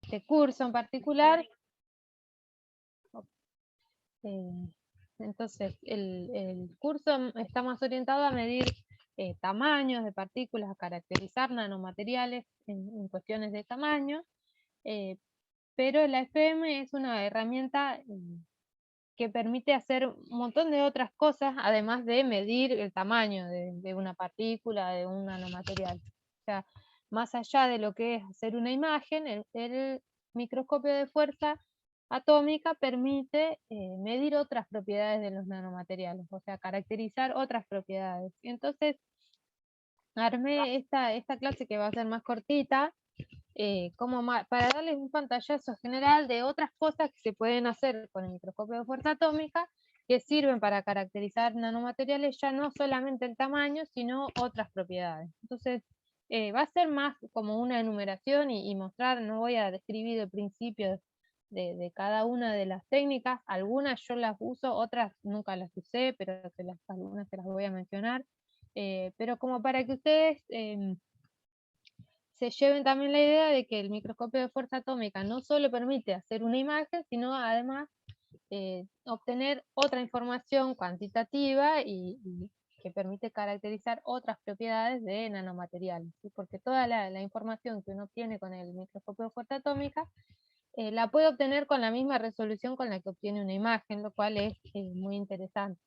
este curso en particular. Entonces, el curso está más orientado a medir tamaños de partículas, a caracterizar nanomateriales en cuestiones de tamaño, pero la FM es una herramienta que permite hacer un montón de otras cosas, además de medir el tamaño de una partícula, de un nanomaterial. O sea, más allá de lo que es hacer una imagen, el microscopio de fuerza atómica permite medir otras propiedades de los nanomateriales, o sea, caracterizar otras propiedades. Y entonces, armé esta clase que va a ser más cortita, para darles un pantallazo general de otras cosas que se pueden hacer con el microscopio de fuerza atómica, que sirven para caracterizar nanomateriales, ya no solamente el tamaño, sino otras propiedades. Entonces, va a ser más como una enumeración y mostrar, no voy a describir el principio de cada una de las técnicas, algunas yo las uso, otras nunca las usé, pero algunas se las voy a mencionar, pero como para que ustedes se lleven también la idea de que el microscopio de fuerza atómica no solo permite hacer una imagen, sino además obtener otra información cuantitativa y que permite caracterizar otras propiedades de nanomateriales, ¿sí? Porque toda la información que uno obtiene con el microscopio de fuerza atómica la puede obtener con la misma resolución con la que obtiene una imagen, lo cual es muy interesante.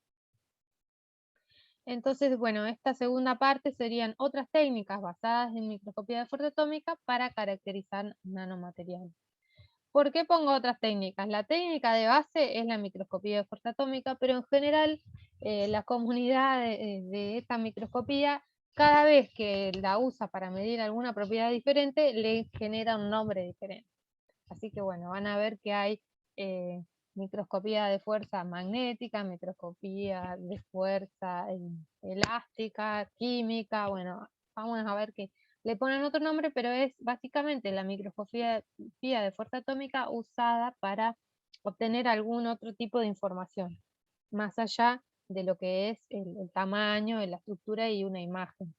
Entonces, bueno, esta segunda parte serían otras técnicas basadas en microscopía de fuerza atómica para caracterizar nanomateriales. ¿Por qué pongo otras técnicas? La técnica de base es la microscopía de fuerza atómica, pero en general la comunidad de esta microscopía, cada vez que la usa para medir alguna propiedad diferente, le genera un nombre diferente. Así que bueno, van a ver que hay microscopía de fuerza magnética, microscopía de fuerza elástica, química, bueno, vamos a ver que le ponen otro nombre, pero es básicamente la microscopía de fuerza atómica usada para obtener algún otro tipo de información, más allá de lo que es el tamaño, la estructura y una imagen.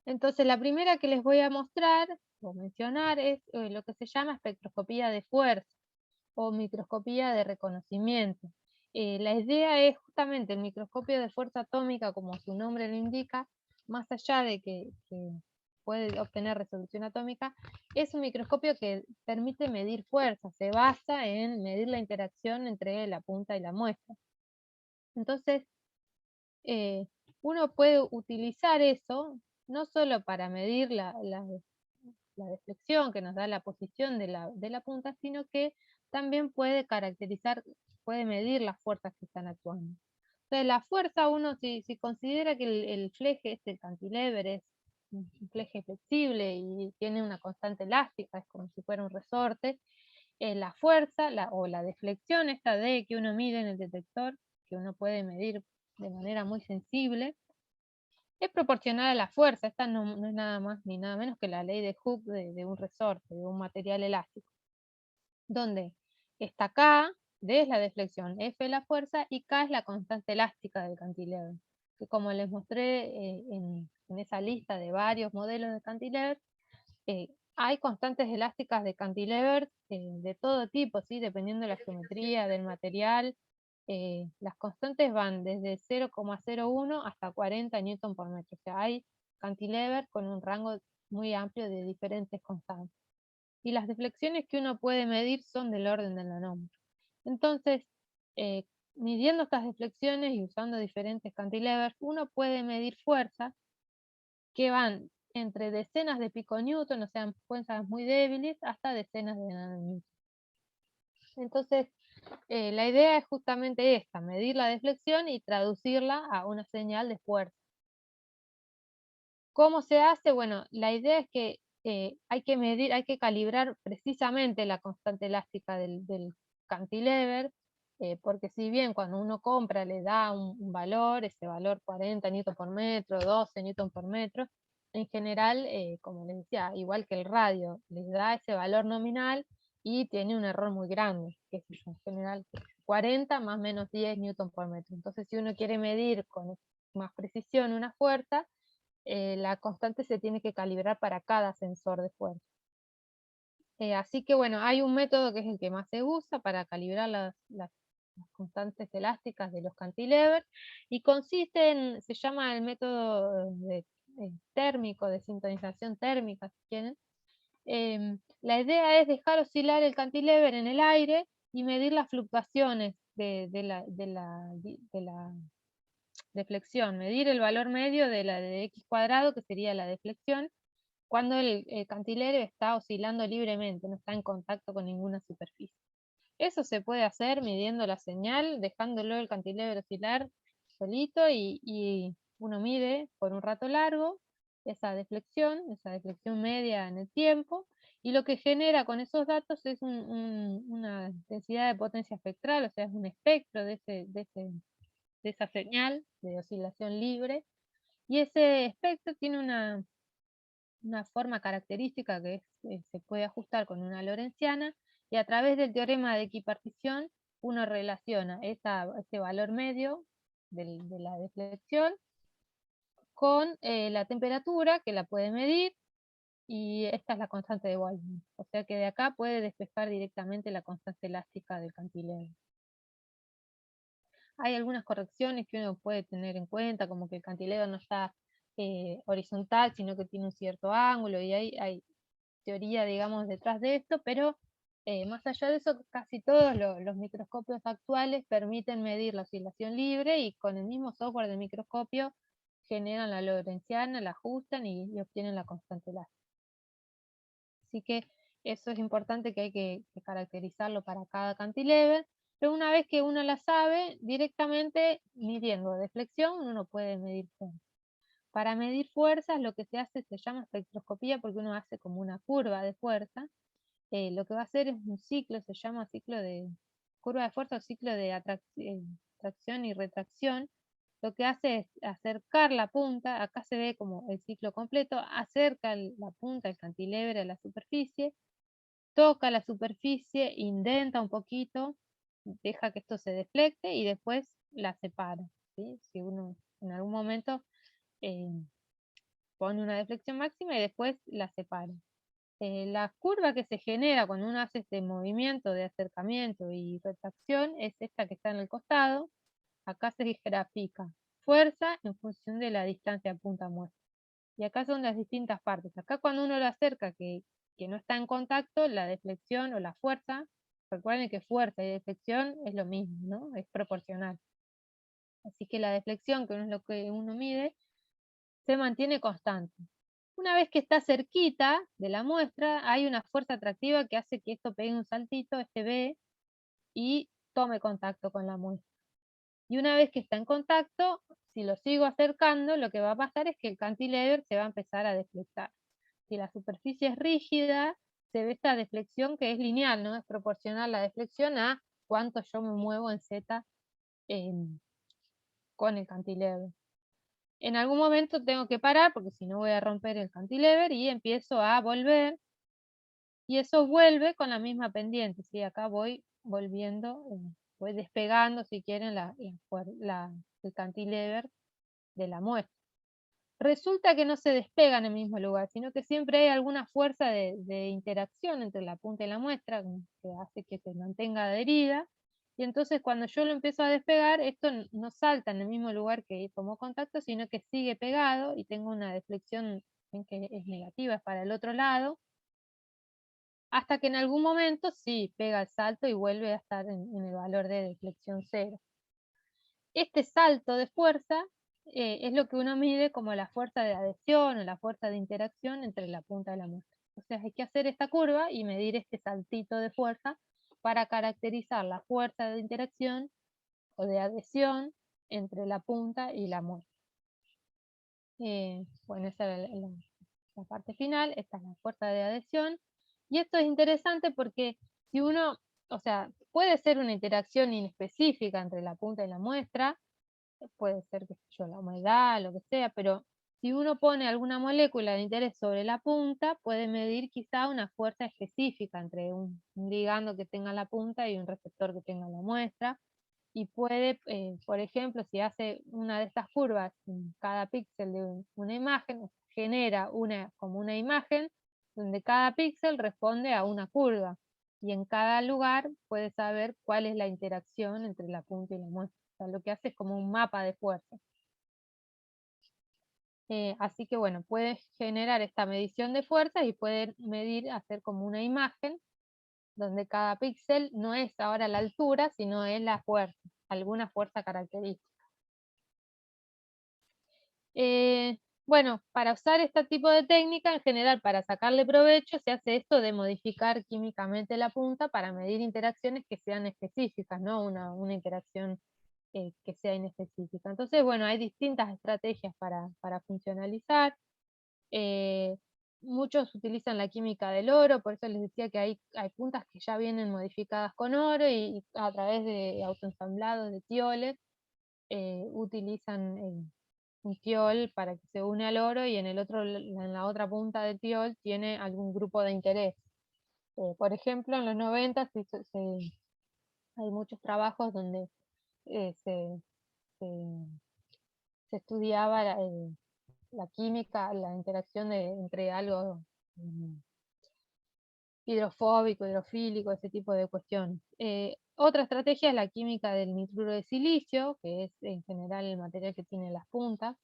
Entonces, la primera que les voy a mostrar o mencionar es lo que se llama espectroscopía de fuerza o microscopía de reconocimiento. La idea es justamente el microscopio de fuerza atómica, como su nombre lo indica, más allá de que puede obtener resolución atómica, es un microscopio que permite medir fuerza, se basa en medir la interacción entre la punta y la muestra. Entonces, uno puede utilizar eso no solo para medir la deflexión que nos da la posición de la punta, sino que también puede caracterizar, puede medir las fuerzas que están actuando. Entonces la fuerza, uno si considera que el fleje, el cantilever, es un fleje flexible y tiene una constante elástica, es como si fuera un resorte, la fuerza o la deflexión, esta D que uno mide en el detector, que uno puede medir de manera muy sensible, es proporcional a la fuerza. Esta no es nada más ni nada menos que la ley de Hooke de un resorte, de un material elástico, donde está K, D es la deflexión, F es la fuerza y K es la constante elástica del cantilever. Que como les mostré en esa lista de varios modelos de cantilever, hay constantes elásticas de cantilever de todo tipo, ¿sí? Dependiendo de la geometría, del material. Las constantes van desde 0,01 hasta 40 newton por metro. O sea, hay cantilever con un rango muy amplio de diferentes constantes. Y las deflexiones que uno puede medir son del orden del nanómetro. Entonces, eh, midiendo estas deflexiones y usando diferentes cantilevers, uno puede medir fuerzas que van entre decenas de piconewton, o sea, fuerzas muy débiles, hasta decenas de nanonewton. Entonces, la idea es justamente esta, medir la deflexión y traducirla a una señal de fuerza. ¿Cómo se hace? Bueno, la idea es que hay que medir, hay que calibrar precisamente la constante elástica del cantilever, porque si bien cuando uno compra le da un valor, ese valor 40 newton por metro, 12 newton por metro, en general, como les decía, igual que el radio, les da ese valor nominal y tiene un error muy grande, que es en general 40 más menos 10 newton por metro. Entonces, si uno quiere medir con más precisión una fuerza, la constante se tiene que calibrar para cada sensor de fuerza. Así que bueno, hay un método que es el que más se usa para calibrar las constantes elásticas de los cantilevers, y consiste se llama el método térmico, de sintonización térmica, si quieren. La idea es dejar oscilar el cantilever en el aire y medir las fluctuaciones de la deflexión, medir el valor medio de la de x cuadrado, que sería la deflexión, cuando el cantilever está oscilando libremente, no está en contacto con ninguna superficie. Eso se puede hacer midiendo la señal, dejándolo el cantilever oscilar solito, y uno mide por un rato largo esa deflexión media en el tiempo, y lo que genera con esos datos es una densidad de potencia espectral, o sea, es un espectro de esa señal de oscilación libre, y ese espectro tiene una forma característica que se puede ajustar con una lorentziana, y a través del teorema de equipartición uno relaciona ese valor medio de la deflexión con la temperatura, que la puede medir, y esta es la constante de Boltzmann. O sea que de acá puede despejar directamente la constante elástica del cantilever. Hay algunas correcciones que uno puede tener en cuenta, como que el cantilever no está horizontal, sino que tiene un cierto ángulo, y hay teoría, digamos, detrás de esto, pero más allá de eso, casi todos los microscopios actuales permiten medir la oscilación libre, y con el mismo software de microscopio generan la lorentziana, la ajustan y obtienen la constante elástica. Así que eso es importante, que hay que caracterizarlo para cada cantilever, pero una vez que uno la sabe, directamente midiendo deflexión uno puede medir fuerza. Para medir fuerzas lo que se hace se llama espectroscopía, porque uno hace como una curva de fuerza. Lo que va a hacer es un ciclo, se llama ciclo de curva de fuerza o ciclo de tracción y retracción. Lo que hace es acercar la punta, acá se ve como el ciclo completo, acerca la punta del cantilever a la superficie, toca la superficie, indenta un poquito, deja que esto se deflecte y después la separa, ¿sí? Si uno en algún momento eh, pone una deflexión máxima y después la separa. La curva que se genera cuando uno hace este movimiento de acercamiento y retracción es esta que está en el costado. Acá se grafica fuerza en función de la distancia punta-muestra. Y acá son las distintas partes. Acá cuando uno lo acerca, que no está en contacto, la deflexión o la fuerza, recuerden que fuerza y deflexión es lo mismo, ¿no? Es proporcional. Así que la deflexión, que no es lo que uno mide, se mantiene constante. Una vez que está cerquita de la muestra, hay una fuerza atractiva que hace que esto pegue un saltito, este B, y tome contacto con la muestra. Y una vez que está en contacto, si lo sigo acercando, lo que va a pasar es que el cantilever se va a empezar a deflectar. Si la superficie es rígida, se ve esta deflexión que es lineal, ¿no? Es proporcional la deflexión a cuánto yo me muevo en Z con el cantilever. En algún momento tengo que parar, porque si no voy a romper el cantilever, y empiezo a volver, y eso vuelve con la misma pendiente, ¿sí? Acá voy volviendo, voy despegando, si quieren, el cantilever de la muestra. Resulta que no se despega en el mismo lugar, sino que siempre hay alguna fuerza de interacción entre la punta y la muestra, que hace que se mantenga adherida, y entonces cuando yo lo empiezo a despegar, esto no salta en el mismo lugar que tomó contacto, sino que sigue pegado, y tengo una deflexión que es negativa, es para el otro lado, hasta que en algún momento sí pega el salto y vuelve a estar en el valor de deflexión cero. Este salto de fuerza es lo que uno mide como la fuerza de adhesión o la fuerza de interacción entre la punta y la muestra. O sea, hay que hacer esta curva y medir este saltito de fuerza para caracterizar la fuerza de interacción o de adhesión entre la punta y la muestra. Bueno, esa es la parte final. Esta es la fuerza de adhesión. Y esto es interesante porque si uno, o sea, puede ser una interacción inespecífica entre la punta y la muestra, puede ser, qué sé yo, la humedad, lo que sea, pero si uno pone alguna molécula de interés sobre la punta, puede medir quizá una fuerza específica entre un ligando que tenga la punta y un receptor que tenga la muestra, y puede, por ejemplo, si hace una de estas curvas en cada píxel de una imagen, genera como una imagen donde cada píxel responde a una curva, y en cada lugar puede saber cuál es la interacción entre la punta y la muestra. O sea, lo que hace es como un mapa de fuerza. Así que bueno, puedes generar esta medición de fuerzas y puedes medir, hacer como una imagen donde cada píxel no es ahora la altura, sino es la fuerza, alguna fuerza característica. Bueno, para usar este tipo de técnica, en general, para sacarle provecho, se hace esto de modificar químicamente la punta para medir interacciones que sean específicas, no una interacción que sea inespecífica. Entonces, bueno, hay distintas estrategias para funcionalizar. Muchos utilizan la química del oro, por eso les decía que hay puntas que ya vienen modificadas con oro y a través de autoensamblados de tioles utilizan un tiol para que se une al oro y en la otra punta del tiol tiene algún grupo de interés. Por ejemplo, en los 90 hay muchos trabajos donde eh, se, se- se estudiaba la química, la interacción entre algo mm, hidrofóbico, hidrofílico, ese tipo de cuestiones. Otra estrategia es la química del nitruro de silicio, que es en general el material que tiene las puntas.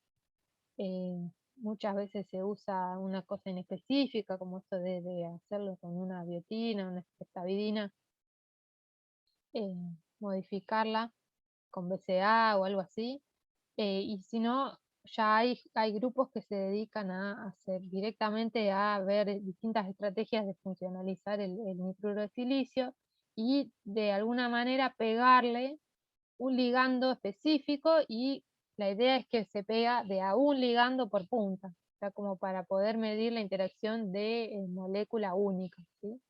Muchas veces se usa una cosa en específica, como esto de hacerlo con una biotina, una estabidina, eh, modificarla con BCA o algo así. Y si no, ya hay grupos que se dedican a hacer directamente a ver distintas estrategias de funcionalizar el nitruro de silicio y de alguna manera pegarle un ligando específico, y la idea es que se pega de a un ligando por punta, o sea, como para poder medir la interacción de molécula única, ¿sí?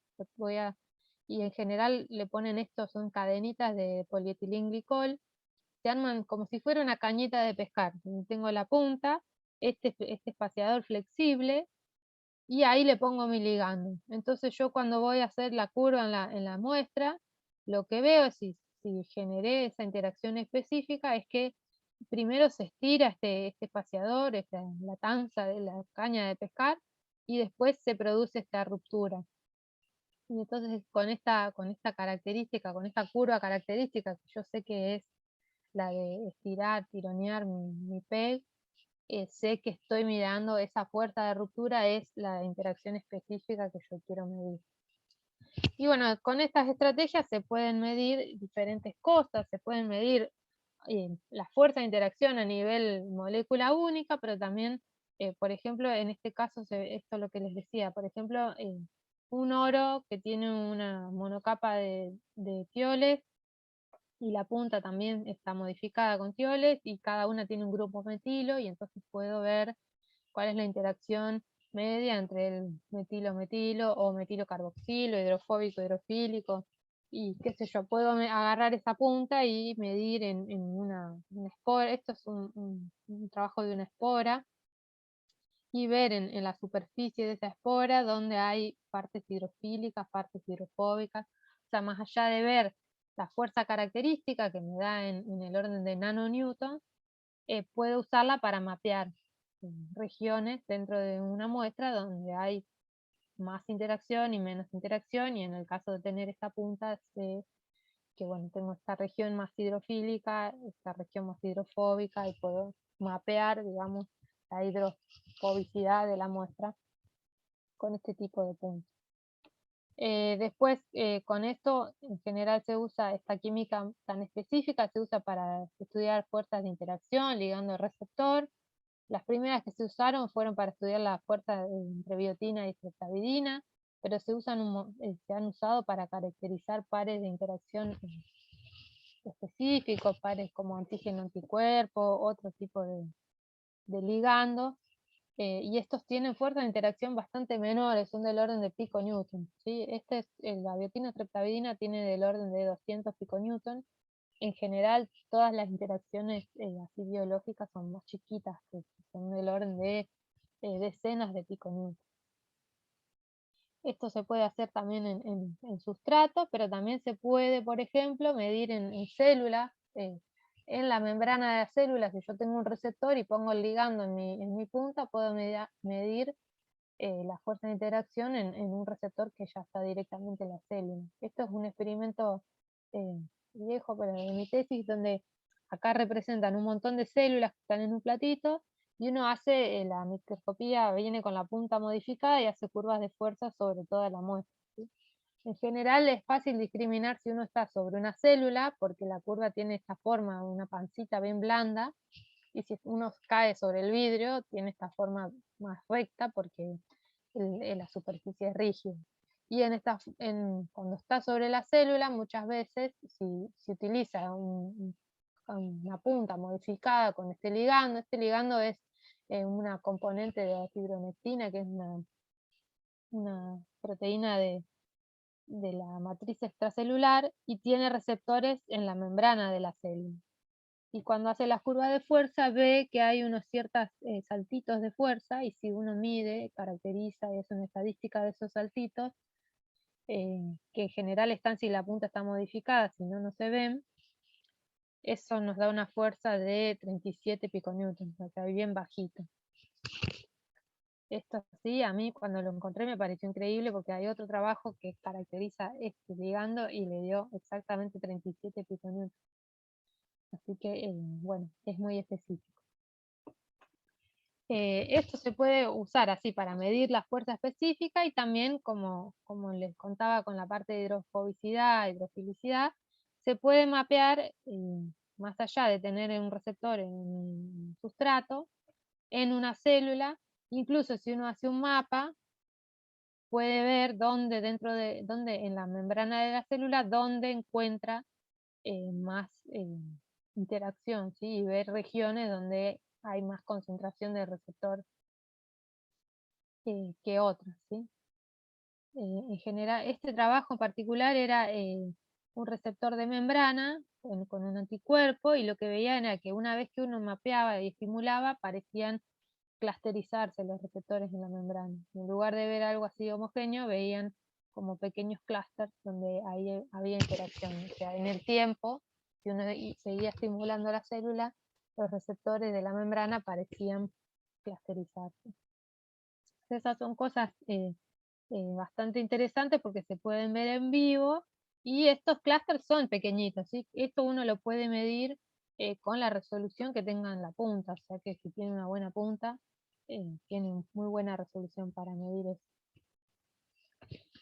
Y en general le ponen esto, son cadenitas de polietilenglicol, se arman como si fuera una cañita de pescar. Tengo la punta, este espaciador flexible, y ahí le pongo mi ligando. Entonces yo cuando voy a hacer la curva en la muestra, lo que veo es si generé esa interacción específica, es que primero se estira este espaciador, la tanza de la caña de pescar, y después se produce esta ruptura. Y entonces con esta característica, con esta curva característica, que yo sé que es la de estirar, tironear mi peg, sé que estoy mirando esa fuerza de ruptura, es la interacción específica que yo quiero medir. Y bueno, con estas estrategias se pueden medir diferentes cosas, se pueden medir la fuerza de interacción a nivel molécula única, pero también, por ejemplo, en este caso, esto es lo que les decía, por ejemplo, un oro que tiene una monocapa de tioles, y la punta también está modificada con tioles, y cada una tiene un grupo metilo, y entonces puedo ver cuál es la interacción media entre el metilo-metilo o metilo-carboxilo, hidrofóbico, hidrofílico, y qué sé yo, puedo agarrar esa punta y medir en una espora. Esto es un trabajo de una espora, y ver en la superficie de esa espora donde hay partes hidrofílicas, partes hidrofóbicas. O sea, más allá de ver la fuerza característica que me da en el orden de nanonewton, puedo usarla para mapear regiones dentro de una muestra donde hay más interacción y menos interacción, y en el caso de tener esta punta, sé que bueno, tengo esta región más hidrofílica, esta región más hidrofóbica, y puedo mapear, digamos, la hidrofobicidad de la muestra con este tipo de puntos. Después, con esto, en general se usa esta química tan específica, se usa para estudiar fuerzas de interacción, ligando receptor. Las primeras que se usaron fueron para estudiar la fuerza entre biotina y streptavidina, pero se han usado para caracterizar pares de interacción específicos, pares como antígeno-anticuerpo, otro tipo de ligando, y estos tienen fuerzas de interacción bastante menores, son del orden de piconewton, ¿sí? La biotina-streptavidina tiene del orden de 200 piconewton. En general, todas las interacciones así biológicas son más chiquitas, que son del orden de decenas de piconewton. Esto se puede hacer también en sustrato, pero también se puede, por ejemplo, medir en células, en la membrana de la célula. Si yo tengo un receptor y pongo el ligando en mi punta, puedo medir la fuerza de interacción en un receptor que ya está directamente en la célula. Esto es un experimento viejo, pero de mi tesis, donde acá representan un montón de células que están en un platito, y uno hace la microscopía, viene con la punta modificada y hace curvas de fuerza sobre toda la muestra, ¿sí? En general es fácil discriminar si uno está sobre una célula, porque la curva tiene esta forma, una pancita bien blanda, y si uno cae sobre el vidrio, tiene esta forma más recta, porque la superficie es rígida. Y cuando está sobre la célula, muchas veces, si se utiliza una punta modificada con este ligando es una componente de la fibronectina, que es una proteína de la matriz extracelular, y tiene receptores en la membrana de la célula. Y cuando hace las curvas de fuerza ve que hay unos ciertos saltitos de fuerza, y si uno mide, caracteriza, es una estadística de esos saltitos, que en general están si la punta está modificada, si no, no se ven. Eso nos da una fuerza de 37 piconewtons, o sea, bien bajito. Esto sí, a mí cuando lo encontré me pareció increíble, porque hay otro trabajo que caracteriza este ligando y le dio exactamente 37 piconewtons. Así que, bueno, es muy específico. Esto se puede usar así para medir la fuerza específica, y también, como les contaba con la parte de hidrofobicidad, hidrofilicidad, se puede mapear, más allá de tener un receptor en un sustrato, en una célula. Incluso si uno hace un mapa, puede ver dónde dónde en la membrana de la célula, dónde encuentra más interacción, ¿sí? Y ver regiones donde hay más concentración de receptor que otras, ¿sí? En general, este trabajo en particular era un receptor de membrana con un anticuerpo, y lo que veían era que una vez que uno mapeaba y estimulaba, parecían clusterizarse los receptores en la membrana. En lugar de ver algo así homogéneo, veían como pequeños clústeres donde ahí había interacción. O sea, en el tiempo, si uno seguía estimulando la célula, los receptores de la membrana parecían clusterizarse. Esas son cosas bastante interesantes, porque se pueden ver en vivo, y estos clústeres son pequeñitos, ¿sí? Esto uno lo puede medir con la resolución que tenga en la punta, o sea que si tiene una buena punta, tiene muy buena resolución para medir eso.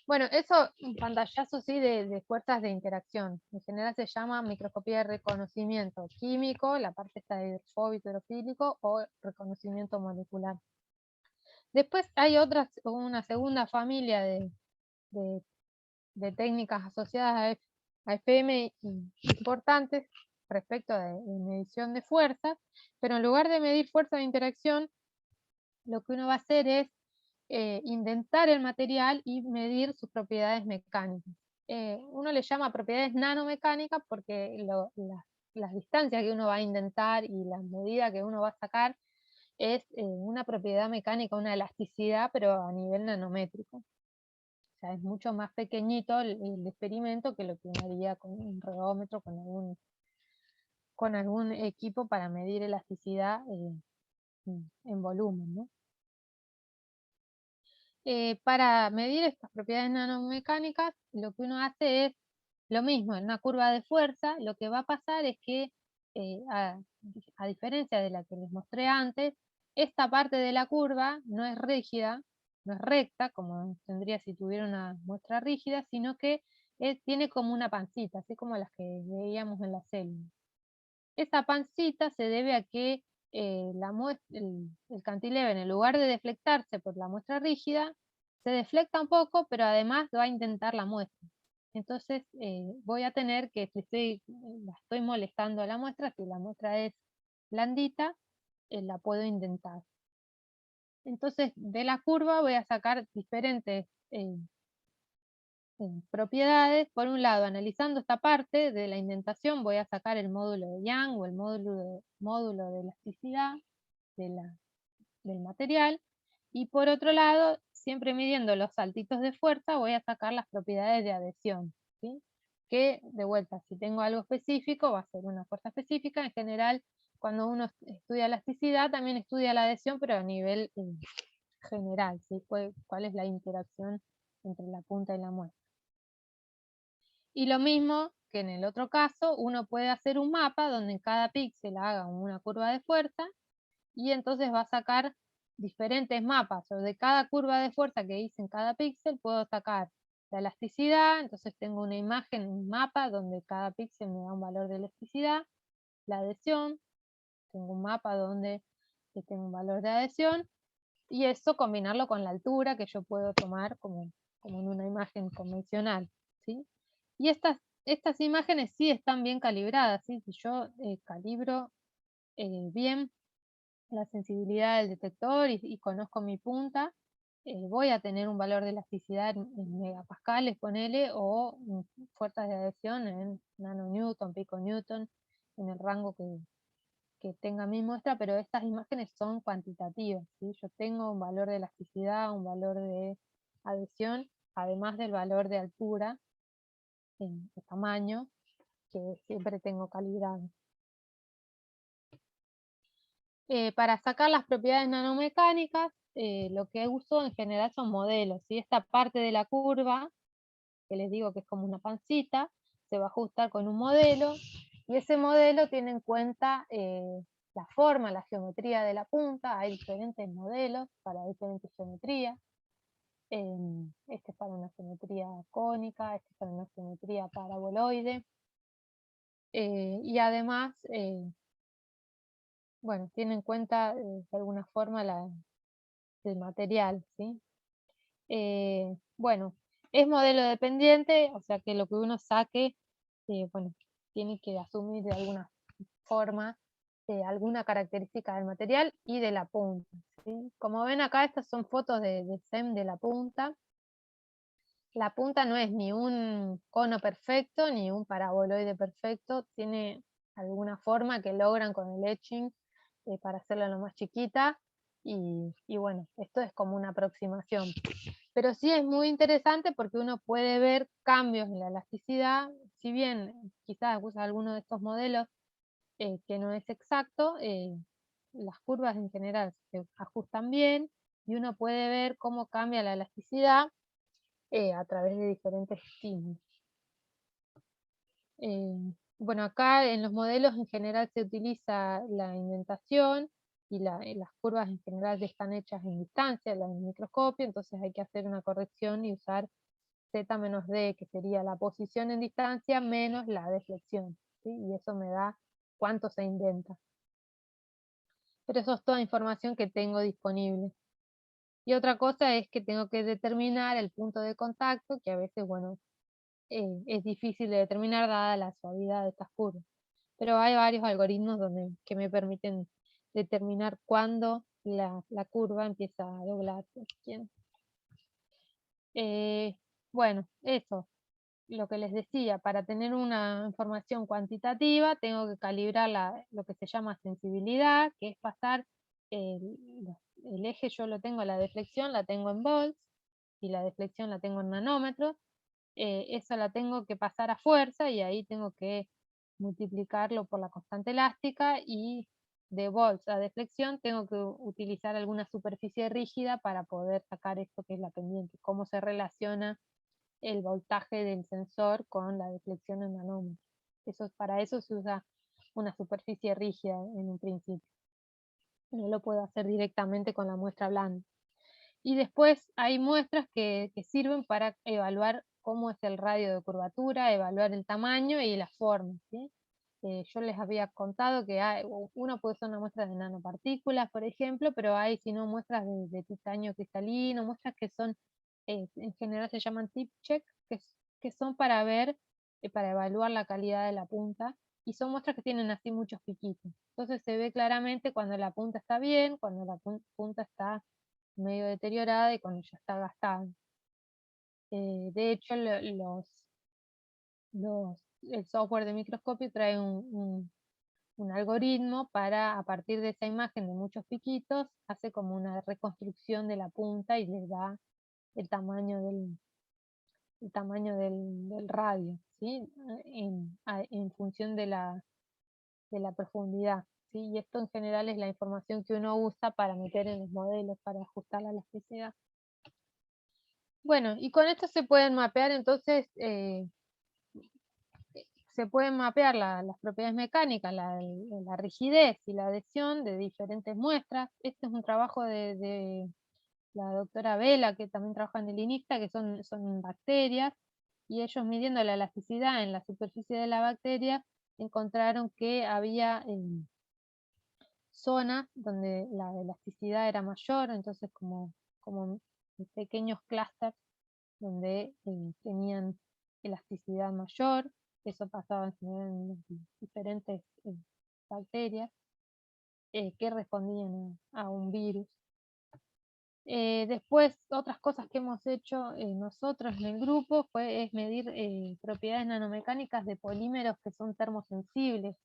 Bueno, eso un pantallazo, sí, de fuerzas de interacción. En general se llama microscopía de reconocimiento químico, la parte está de hidrofóbico, hidrofílico, o reconocimiento molecular. Después hay una segunda familia de técnicas asociadas a FM importantes respecto de medición de fuerzas, pero en lugar de medir fuerza de interacción, lo que uno va a hacer es indentar el material y medir sus propiedades mecánicas. Uno le llama propiedades nanomecánicas porque las distancias que uno va a indentar y las medidas que uno va a sacar es una propiedad mecánica, una elasticidad, pero a nivel nanométrico. O sea, es mucho más pequeñito el experimento que lo que uno haría con un regómetro, con algún equipo para medir elasticidad en volumen, ¿no? Para medir estas propiedades nanomecánicas, lo que uno hace es lo mismo. En una curva de fuerza, lo que va a pasar es que, a diferencia de la que les mostré antes, esta parte de la curva no es rígida, no es recta, como tendría si tuviera una muestra rígida, sino que tiene como una pancita, así como las que veíamos en la célula. Esa pancita se debe a que el cantilever, en lugar de deflectarse por la muestra rígida, se deflecta un poco, pero además va a intentar la muestra. Entonces voy a tener que, si la estoy molestando a la muestra, si la muestra es blandita, la puedo indentar. Entonces de la curva voy a sacar diferentes propiedades. Por un lado, analizando esta parte de la indentación, voy a sacar el módulo de Young, o el módulo de elasticidad del material, y por otro lado, siempre midiendo los saltitos de fuerza, voy a sacar las propiedades de adhesión, ¿sí? Que, de vuelta, si tengo algo específico, va a ser una fuerza específica. En general, cuando uno estudia elasticidad, también estudia la adhesión, pero a nivel general, ¿sí? ¿Cuál es la interacción entre la punta y la muestra? Y lo mismo que en el otro caso, uno puede hacer un mapa donde en cada píxel haga una curva de fuerza y entonces va a sacar diferentes mapas, o de cada curva de fuerza que hice en cada píxel puedo sacar la elasticidad, entonces tengo una imagen, un mapa donde cada píxel me da un valor de elasticidad, la adhesión, tengo un mapa donde tengo un valor de adhesión, y eso combinarlo con la altura que yo puedo tomar como en una imagen convencional, ¿sí? Y estas imágenes sí están bien calibradas, ¿sí? Si yo calibro bien la sensibilidad del detector y conozco mi punta, voy a tener un valor de elasticidad en megapascales, ponele, o fuerzas de adhesión en nanonewton, piconewton, en el rango que tenga mi muestra, pero estas imágenes son cuantitativas, ¿sí? Yo tengo un valor de elasticidad, un valor de adhesión, además del valor de altura, de tamaño, que siempre tengo calibrado. Para sacar las propiedades nanomecánicas, lo que uso en general son modelos, ¿sí? Esta parte de la curva, que les digo que es como una pancita, se va a ajustar con un modelo, y ese modelo tiene en cuenta la forma, la geometría de la punta. Hay diferentes modelos para diferentes geometrías. Este es para una geometría cónica, este es para una geometría paraboloide. Y además, bueno, tiene en cuenta de alguna forma el material, ¿sí? Bueno, es modelo dependiente, o sea que lo que uno saque, bueno, tiene que asumir de alguna forma alguna característica del material y de la punta, ¿sí? Como ven acá, estas son fotos de SEM de la punta. La punta no es ni un cono perfecto ni un paraboloide perfecto, tiene alguna forma que logran con el etching para hacerla lo más chiquita, y bueno, esto es como una aproximación. Pero sí es muy interesante porque uno puede ver cambios en la elasticidad, si bien quizás usa alguno de estos modelos que no es exacto, las curvas en general se ajustan bien y uno puede ver cómo cambia la elasticidad a través de diferentes estímulos. Bueno, acá en los modelos en general se utiliza la indentación y las curvas en general ya están hechas en distancia, en el microscopio, entonces hay que hacer una corrección y usar Z menos D, que sería la posición en distancia menos la deflexión, ¿sí? Y eso me da cuánto se indenta. Pero eso es toda información que tengo disponible. Y otra cosa es que tengo que determinar el punto de contacto, que a veces, bueno, es difícil de determinar dada la suavidad de estas curvas. Pero hay varios algoritmos que me permiten determinar cuándo la curva empieza a doblarse. Bueno, eso, lo que les decía, para tener una información cuantitativa tengo que calibrar lo que se llama sensibilidad, que es pasar el, el eje, yo lo tengo, la deflexión la tengo en volts y la deflexión la tengo en nanómetros. Eso la tengo que pasar a fuerza y ahí tengo que multiplicarlo por la constante elástica, y de volts a deflexión tengo que utilizar alguna superficie rígida para poder sacar esto que es la pendiente, cómo se relaciona el voltaje del sensor con la deflexión en nanómetros. Para eso se usa una superficie rígida en un principio. No lo puedo hacer directamente con la muestra blanda. Y después hay muestras que sirven para evaluar cómo es el radio de curvatura, evaluar el tamaño y la forma, ¿sí? Yo les había contado que uno puede usar una muestra de nanopartículas, por ejemplo, pero hay, si no, muestras de titanio cristalino, muestras que son, en general se llaman tip check, que son para ver, para evaluar la calidad de la punta, y son muestras que tienen así muchos piquitos. Entonces se ve claramente cuando la punta está bien, cuando la punta está medio deteriorada y cuando ya está gastada. De hecho, el software de microscopio trae un algoritmo para, a partir de esa imagen de muchos piquitos, hace como una reconstrucción de la punta y les da el tamaño del radio, ¿sí? En función de la profundidad. ¿sí? Y esto en general es la información que uno usa para meter en los modelos, para ajustar la elasticidad. Bueno, y con esto se pueden mapear entonces, se pueden mapear las propiedades mecánicas, la rigidez y la adhesión de diferentes muestras. Este es un trabajo de la doctora Vela, que también trabaja en el INICTA, que son bacterias, y ellos midiendo la elasticidad en la superficie de la bacteria, encontraron que había zonas donde la elasticidad era mayor, entonces como pequeños clústeres donde tenían elasticidad mayor. Eso pasaba en general en las diferentes bacterias que respondían a un virus. Después, otras cosas que hemos hecho nosotros en el grupo es medir propiedades nanomecánicas de polímeros que son termosensibles,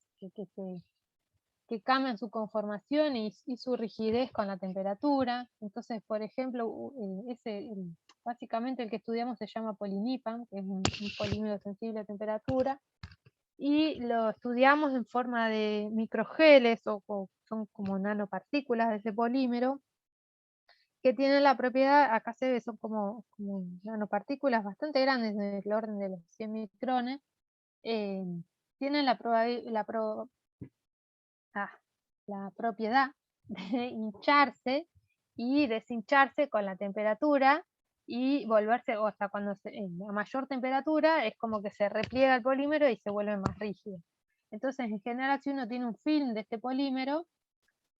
que cambian su conformación y su rigidez con la temperatura. Entonces, por ejemplo, básicamente el que estudiamos se llama polinipan, que es un polímero sensible a temperatura, y lo estudiamos en forma de microgeles, o son como nanopartículas de ese polímero, que tienen la propiedad, acá se ve, son como nanopartículas bastante grandes, del orden de los 100 micrones, tienen la propiedad de hincharse y deshincharse con la temperatura y volverse, o hasta cuando a mayor temperatura es como que se repliega el polímero y se vuelve más rígido. Entonces, en general, si uno tiene un film de este polímero,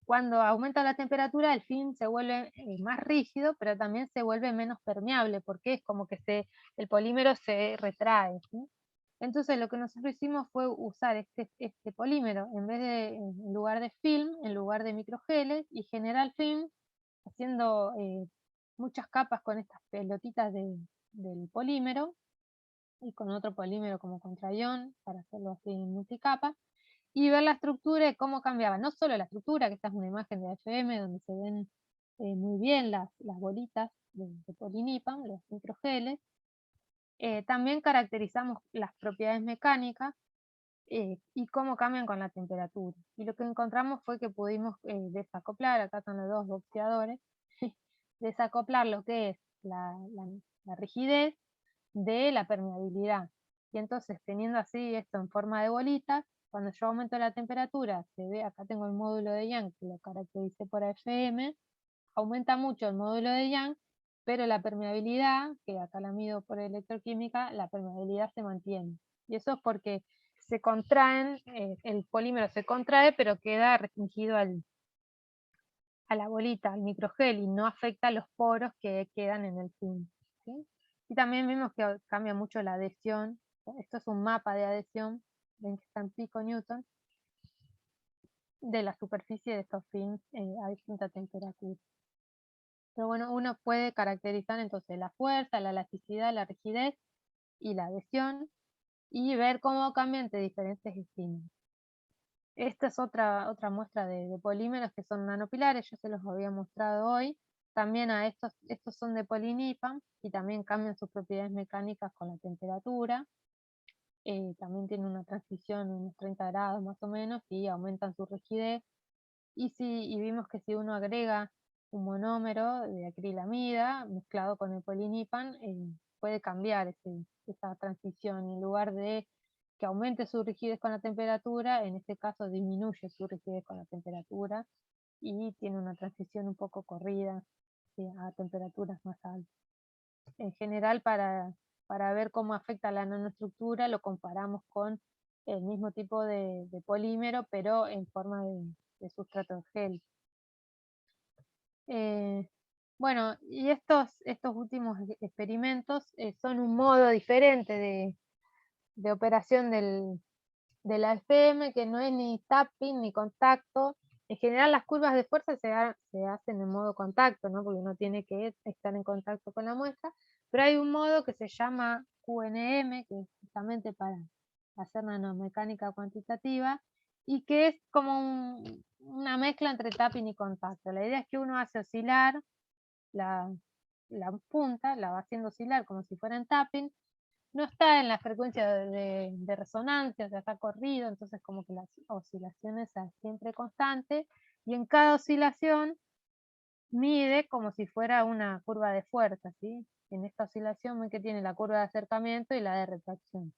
cuando aumenta la temperatura, el film se vuelve más rígido, pero también se vuelve menos permeable, porque es como que el polímero se retrae, ¿sí? Entonces lo que nosotros hicimos fue usar este polímero en lugar de film, en lugar de microgeles, y generar film haciendo muchas capas con estas pelotitas del polímero, y con otro polímero como contraión, para hacerlo así en multicapa, y ver la estructura y cómo cambiaba. No solo la estructura, que esta es una imagen de AFM donde se ven muy bien las bolitas de polinipan, los microgeles. También caracterizamos las propiedades mecánicas y cómo cambian con la temperatura. Y lo que encontramos fue que pudimos desacoplar, acá están los dos boxeadores, desacoplar lo que es la rigidez de la permeabilidad. Y entonces, teniendo así esto en forma de bolitas, cuando yo aumento la temperatura, se ve, acá tengo el módulo de Young, que lo caractericé por AFM, aumenta mucho el módulo de Young, pero la permeabilidad, que acá la mido por electroquímica, la permeabilidad se mantiene. Y eso es porque se contraen, el polímero se contrae, pero queda restringido a la bolita, al microgel, y no afecta a los poros que quedan en el film, ¿sí? Y también vimos que cambia mucho la adhesión. Esto es un mapa de adhesión, ven que está en piconewton, de la superficie de estos films a distinta temperatura. Pero bueno, uno puede caracterizar entonces la fuerza, la elasticidad, la rigidez y la adhesión, y ver cómo cambian entre diferentes estímulos. Esta es otra muestra de polímeros que son nanopilares, yo se los había mostrado hoy. También estos son de polinipan y también cambian sus propiedades mecánicas con la temperatura. También tienen una transición en unos 30 grados más o menos y aumentan su rigidez. Y vimos que si uno agrega un monómero de acrilamida mezclado con el polinipan, puede cambiar esa transición. En lugar de que aumente su rigidez con la temperatura, en este caso disminuye su rigidez con la temperatura y tiene una transición un poco corrida, ¿sí?, a temperaturas más altas. En general, para ver cómo afecta la nanoestructura, lo comparamos con el mismo tipo de polímero, pero en forma de sustrato gel. Bueno, y estos últimos experimentos son un modo diferente de operación de la FM, que no es ni tapping ni contacto. En general las curvas de fuerza se hacen en modo contacto, ¿no?, porque uno tiene que estar en contacto con la muestra, pero hay un modo que se llama QNM, que es justamente para hacer nanomecánica cuantitativa, y que es como una mezcla entre tapping y contacto. La idea es que uno hace oscilar la punta, la va haciendo oscilar como si fuera en tapping, no está en la frecuencia de resonancia, o sea, está corrido, entonces como que las oscilaciones son siempre constantes, y en cada oscilación mide como si fuera una curva de fuerza, ¿sí? En esta oscilación ven que tiene la curva de acercamiento y la de retracción.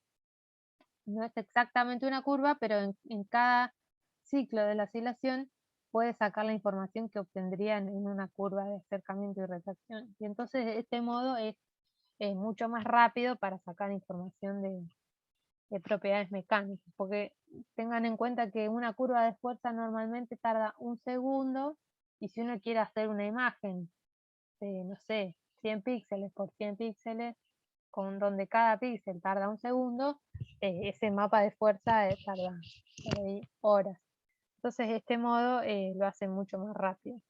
No es exactamente una curva, pero en cada ciclo de la oscilación puede sacar la información que obtendría en una curva de acercamiento y retracción. Y entonces de este modo es mucho más rápido para sacar información de propiedades mecánicas, porque tengan en cuenta que una curva de fuerza normalmente tarda un segundo, y si uno quiere hacer una imagen de, no sé, 100 píxeles por 100 píxeles, con donde cada píxel tarda un segundo, ese mapa de fuerza tarda por ahí horas. Entonces, de este modo lo hace mucho más rápido.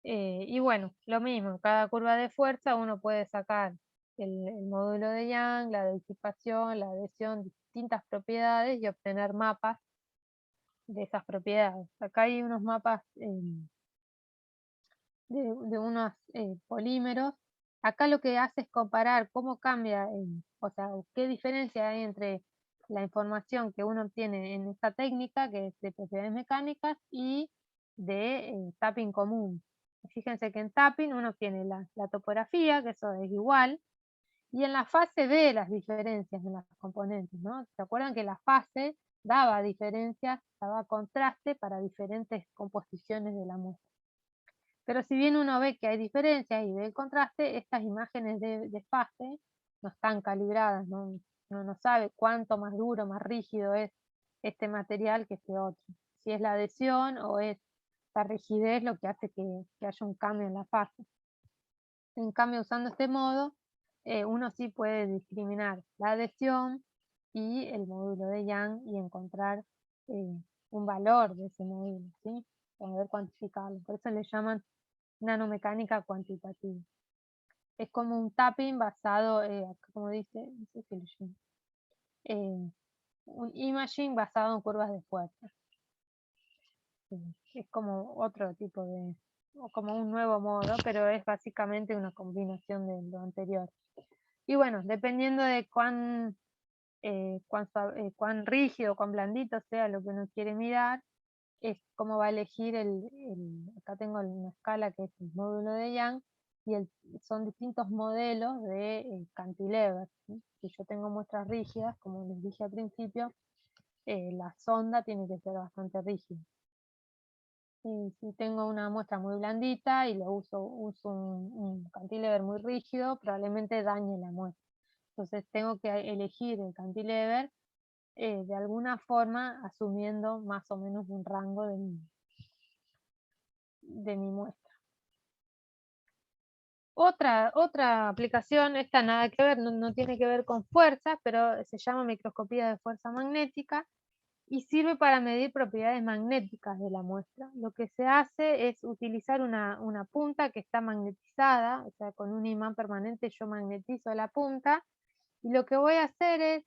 Y bueno, lo mismo, en cada curva de fuerza uno puede sacar el módulo de Young, la disipación, la adhesión, distintas propiedades, y obtener mapas de esas propiedades. Acá hay unos mapas de unos polímeros. Acá lo que hace es comparar cómo cambia, o sea, qué diferencia hay entre la información que uno obtiene en esta técnica, que es de propiedades mecánicas, y de tapping común. Fíjense que en tapping uno tiene la topografía, que eso es igual, y en la fase ve las diferencias en las componentes, ¿no? ¿Se acuerdan que la fase daba diferencias, daba contraste para diferentes composiciones de la muestra? Pero si bien uno ve que hay diferencias y ve el contraste, estas imágenes de fase no están calibradas, no sabe cuánto más duro, más rígido es este material que este otro. Si es la adhesión o es la rigidez lo que hace que haya un cambio en la fase. En cambio, usando este modo, uno sí puede discriminar la adhesión y el módulo de Young y encontrar un valor de ese módulo, ¿sí? Poder cuantificarlo. Por eso le llaman nanomecánica cuantitativa. Es como un tapping basado, acá como dice, no sé si lo llamo, un imaging basado en curvas de fuerza. Es como otro tipo o como un nuevo modo, pero es básicamente una combinación de lo anterior. Y bueno, dependiendo de cuán rígido, cuán blandito sea lo que uno quiere mirar, es cómo va a elegir acá tengo una escala que es el módulo de Young, y son distintos modelos de cantilever, ¿sí? Si yo tengo muestras rígidas, como les dije al principio, la sonda tiene que ser bastante rígida. Y si tengo una muestra muy blandita y le uso un cantilever muy rígido, probablemente dañe la muestra. Entonces tengo que elegir el cantilever de alguna forma, asumiendo más o menos un rango de mi muestra. Otra aplicación, esta nada que ver, no tiene que ver con fuerza, pero se llama microscopía de fuerza magnética y sirve para medir propiedades magnéticas de la muestra. Lo que se hace es utilizar una punta que está magnetizada, o sea, con un imán permanente yo magnetizo la punta, y lo que voy a hacer es,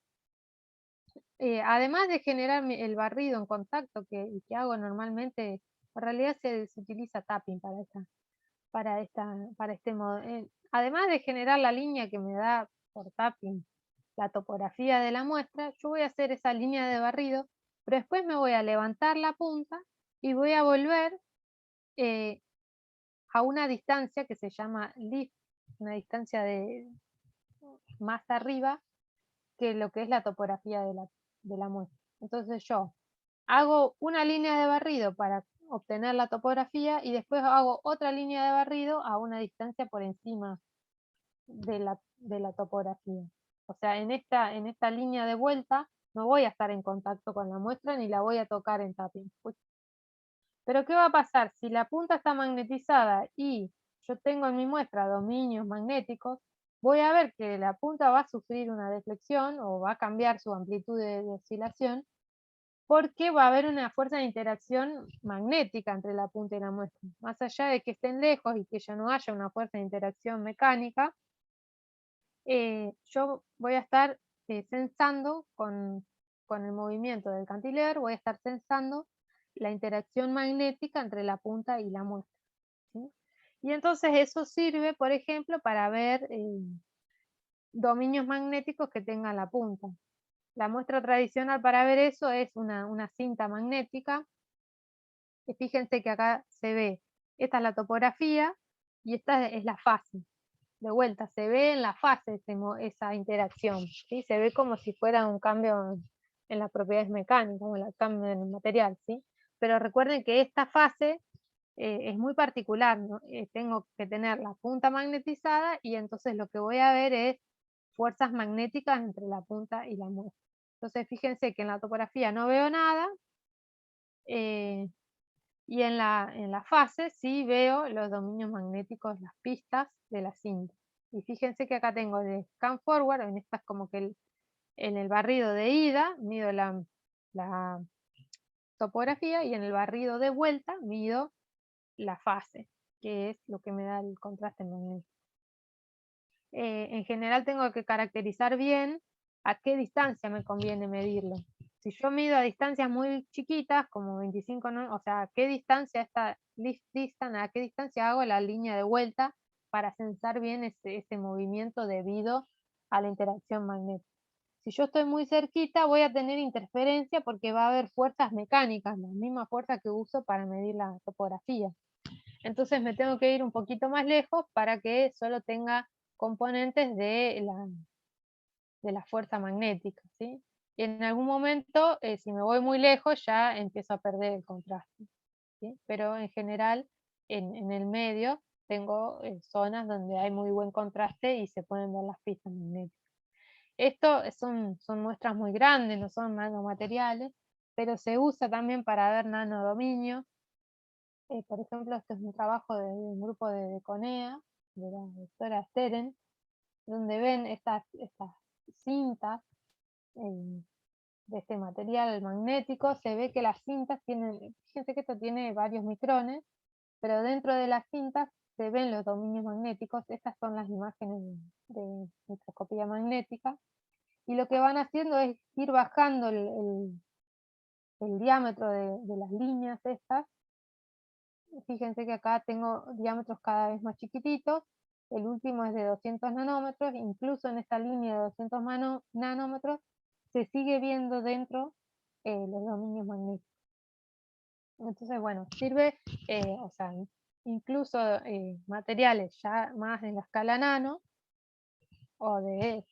además de generar el barrido en contacto que hago normalmente, en realidad se utiliza tapping para este modo. Además de generar la línea que me da por tapping la topografía de la muestra, yo voy a hacer esa línea de barrido, pero después me voy a levantar la punta y voy a volver a una distancia que se llama lift, una distancia más arriba que lo que es la topografía de la muestra. Entonces yo hago una línea de barrido para obtener la topografía y después hago otra línea de barrido a una distancia por encima de la topografía. O sea, en esta línea de vuelta no voy a estar en contacto con la muestra ni la voy a tocar en tapping. Pero ¿qué va a pasar? Si la punta está magnetizada y yo tengo en mi muestra dominios magnéticos, voy a ver que la punta va a sufrir una deflexión o va a cambiar su amplitud de oscilación, porque va a haber una fuerza de interacción magnética entre la punta y la muestra. Más allá de que estén lejos y que ya no haya una fuerza de interacción mecánica, yo voy a estar sensando con el movimiento del cantilever, voy a estar sensando la interacción magnética entre la punta y la muestra, ¿sí? Y entonces eso sirve, por ejemplo, para ver dominios magnéticos que tengan la punta. La muestra tradicional para ver eso es una cinta magnética. Y fíjense que acá se ve, esta es la topografía y esta es la fase. De vuelta, se ve en la fase esa interacción, ¿sí? Se ve como si fuera un cambio en las propiedades mecánicas, o el cambio en el material, ¿sí? Pero recuerden que esta fase es muy particular, ¿no? Tengo que tener la punta magnetizada y entonces lo que voy a ver es fuerzas magnéticas entre la punta y la muestra. Entonces fíjense que en la topografía no veo nada, y en la fase sí veo los dominios magnéticos, las pistas de la cinta. Y fíjense que acá tengo de scan forward, en esta es como que en el barrido de ida mido la topografía y en el barrido de vuelta mido la fase, que es lo que me da el contraste magnético. En general tengo que caracterizar bien a qué distancia me conviene medirlo. Si yo mido a distancias muy chiquitas, como 25, o sea, a qué distancia a qué distancia hago la línea de vuelta para sensar bien ese movimiento debido a la interacción magnética. Si yo estoy muy cerquita, voy a tener interferencia porque va a haber fuerzas mecánicas, las mismas fuerzas que uso para medir la topografía. Entonces me tengo que ir un poquito más lejos para que solo tenga componentes de la fuerza magnética, ¿sí? Y en algún momento, si me voy muy lejos, ya empiezo a perder el contraste, ¿sí? Pero en general, en el medio, tengo zonas donde hay muy buen contraste y se pueden ver las pistas magnéticas. Esto son muestras muy grandes, no son nanomateriales, pero se usa también para ver nanodominios. Por ejemplo, este es un trabajo de un grupo de CONEA, de la doctora Steren, donde ven estas cintas de este material magnético. Se ve que las cintas tienen, fíjense que esto tiene varios micrones, pero dentro de las cintas se ven los dominios magnéticos. Estas son las imágenes de microscopía magnética, y lo que van haciendo es ir bajando el diámetro de las líneas estas. Fíjense que acá tengo diámetros cada vez más chiquititos, el último es de 200 nanómetros, incluso en esta línea de 200 nanómetros se sigue viendo dentro los dominios magnéticos. Entonces, bueno, sirve, o sea, incluso materiales ya más en la escala nano, o de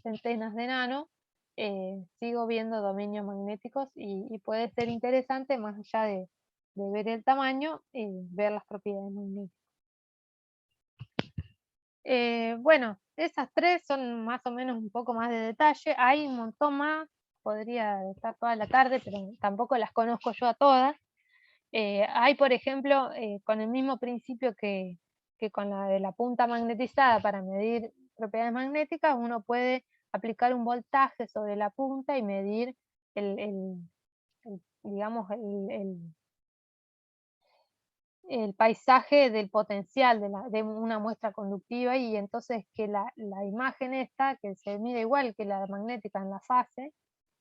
centenas de nano, sigo viendo dominios magnéticos y puede ser interesante, más allá de ver el tamaño, ver las propiedades magnéticas. Bueno, esas tres son más o menos un poco más de detalle. Hay un montón más, podría estar toda la tarde, pero tampoco las conozco yo a todas. Hay, por ejemplo, con el mismo principio que con la de la punta magnetizada para medir propiedades magnéticas, uno puede aplicar un voltaje sobre la punta y medir digamos, el paisaje del potencial de una muestra conductiva, y entonces que la imagen esta, que se mide igual que la magnética en la fase,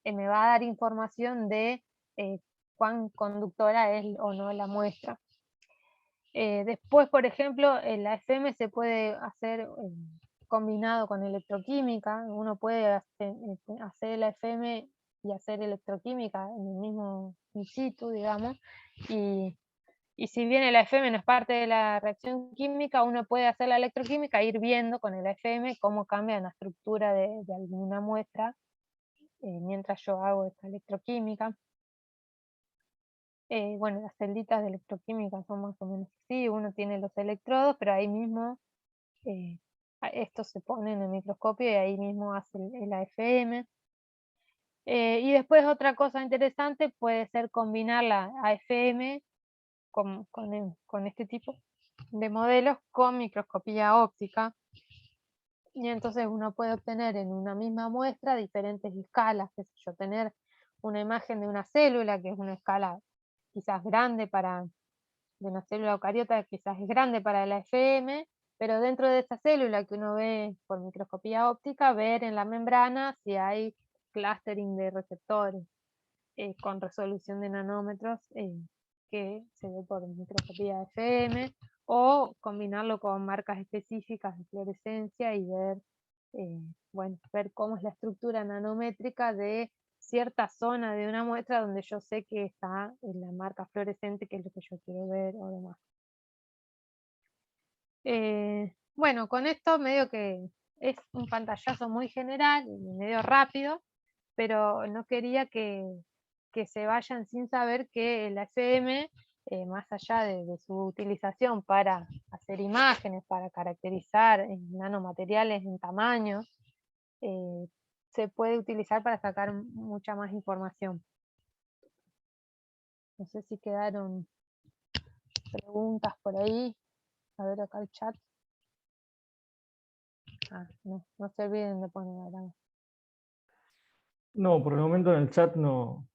me va a dar información de cuán conductora es o no la muestra. Después, por ejemplo, la FM se puede hacer combinado con electroquímica. Uno puede hacer la FM y hacer electroquímica en el mismo in situ, digamos, y si bien el FM no es parte de la reacción química, uno puede hacer la electroquímica e ir viendo con el FM cómo cambia la estructura de alguna muestra mientras yo hago esta electroquímica. Bueno, las celditas de electroquímica son más o menos así, uno tiene los electrodos, pero ahí mismo estos se ponen en el microscopio y ahí mismo hace el AFM. Y después otra cosa interesante puede ser combinar la AFM con este tipo de modelos con microscopía óptica, y entonces uno puede obtener en una misma muestra diferentes escalas, qué sé yo, tener una imagen de una célula, que es una escala quizás grande de una célula eucariota, quizás es grande para la FM, pero dentro de esa célula que uno ve por microscopía óptica, ver en la membrana si hay clustering de receptores con resolución de nanómetros, que se ve por microscopía FM, o combinarlo con marcas específicas de fluorescencia y ver bueno, ver cómo es la estructura nanométrica de cierta zona de una muestra donde yo sé que está en la marca fluorescente, que es lo que yo quiero ver o demás. Bueno, con esto medio que es un pantallazo muy general y medio rápido, pero no quería que se vayan sin saber que la FM, más allá de su utilización para hacer imágenes, para caracterizar en nanomateriales en tamaños, se puede utilizar para sacar mucha más información. No sé si quedaron preguntas por ahí. A ver acá el chat. No se olviden de poner ahora. No, por el momento en el chat no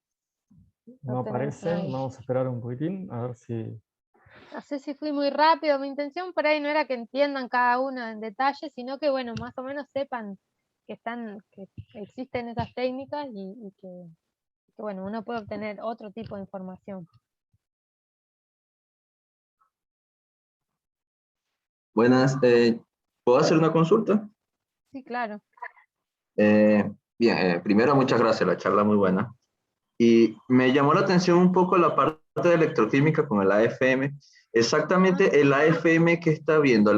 No tenemos aparece. nadie. Vamos a esperar un poquitín, a ver si... No sé si fui muy rápido, mi intención por ahí no era que entiendan cada una en detalle, sino que bueno, más o menos sepan que existen esas técnicas y que bueno, uno puede obtener otro tipo de información. Buenas, ¿puedo hacer una consulta? Sí, claro. Bien, primero muchas gracias, la charla muy buena. Y me llamó la atención un poco la parte de electroquímica con el AFM. Exactamente el AFM que está viendo, o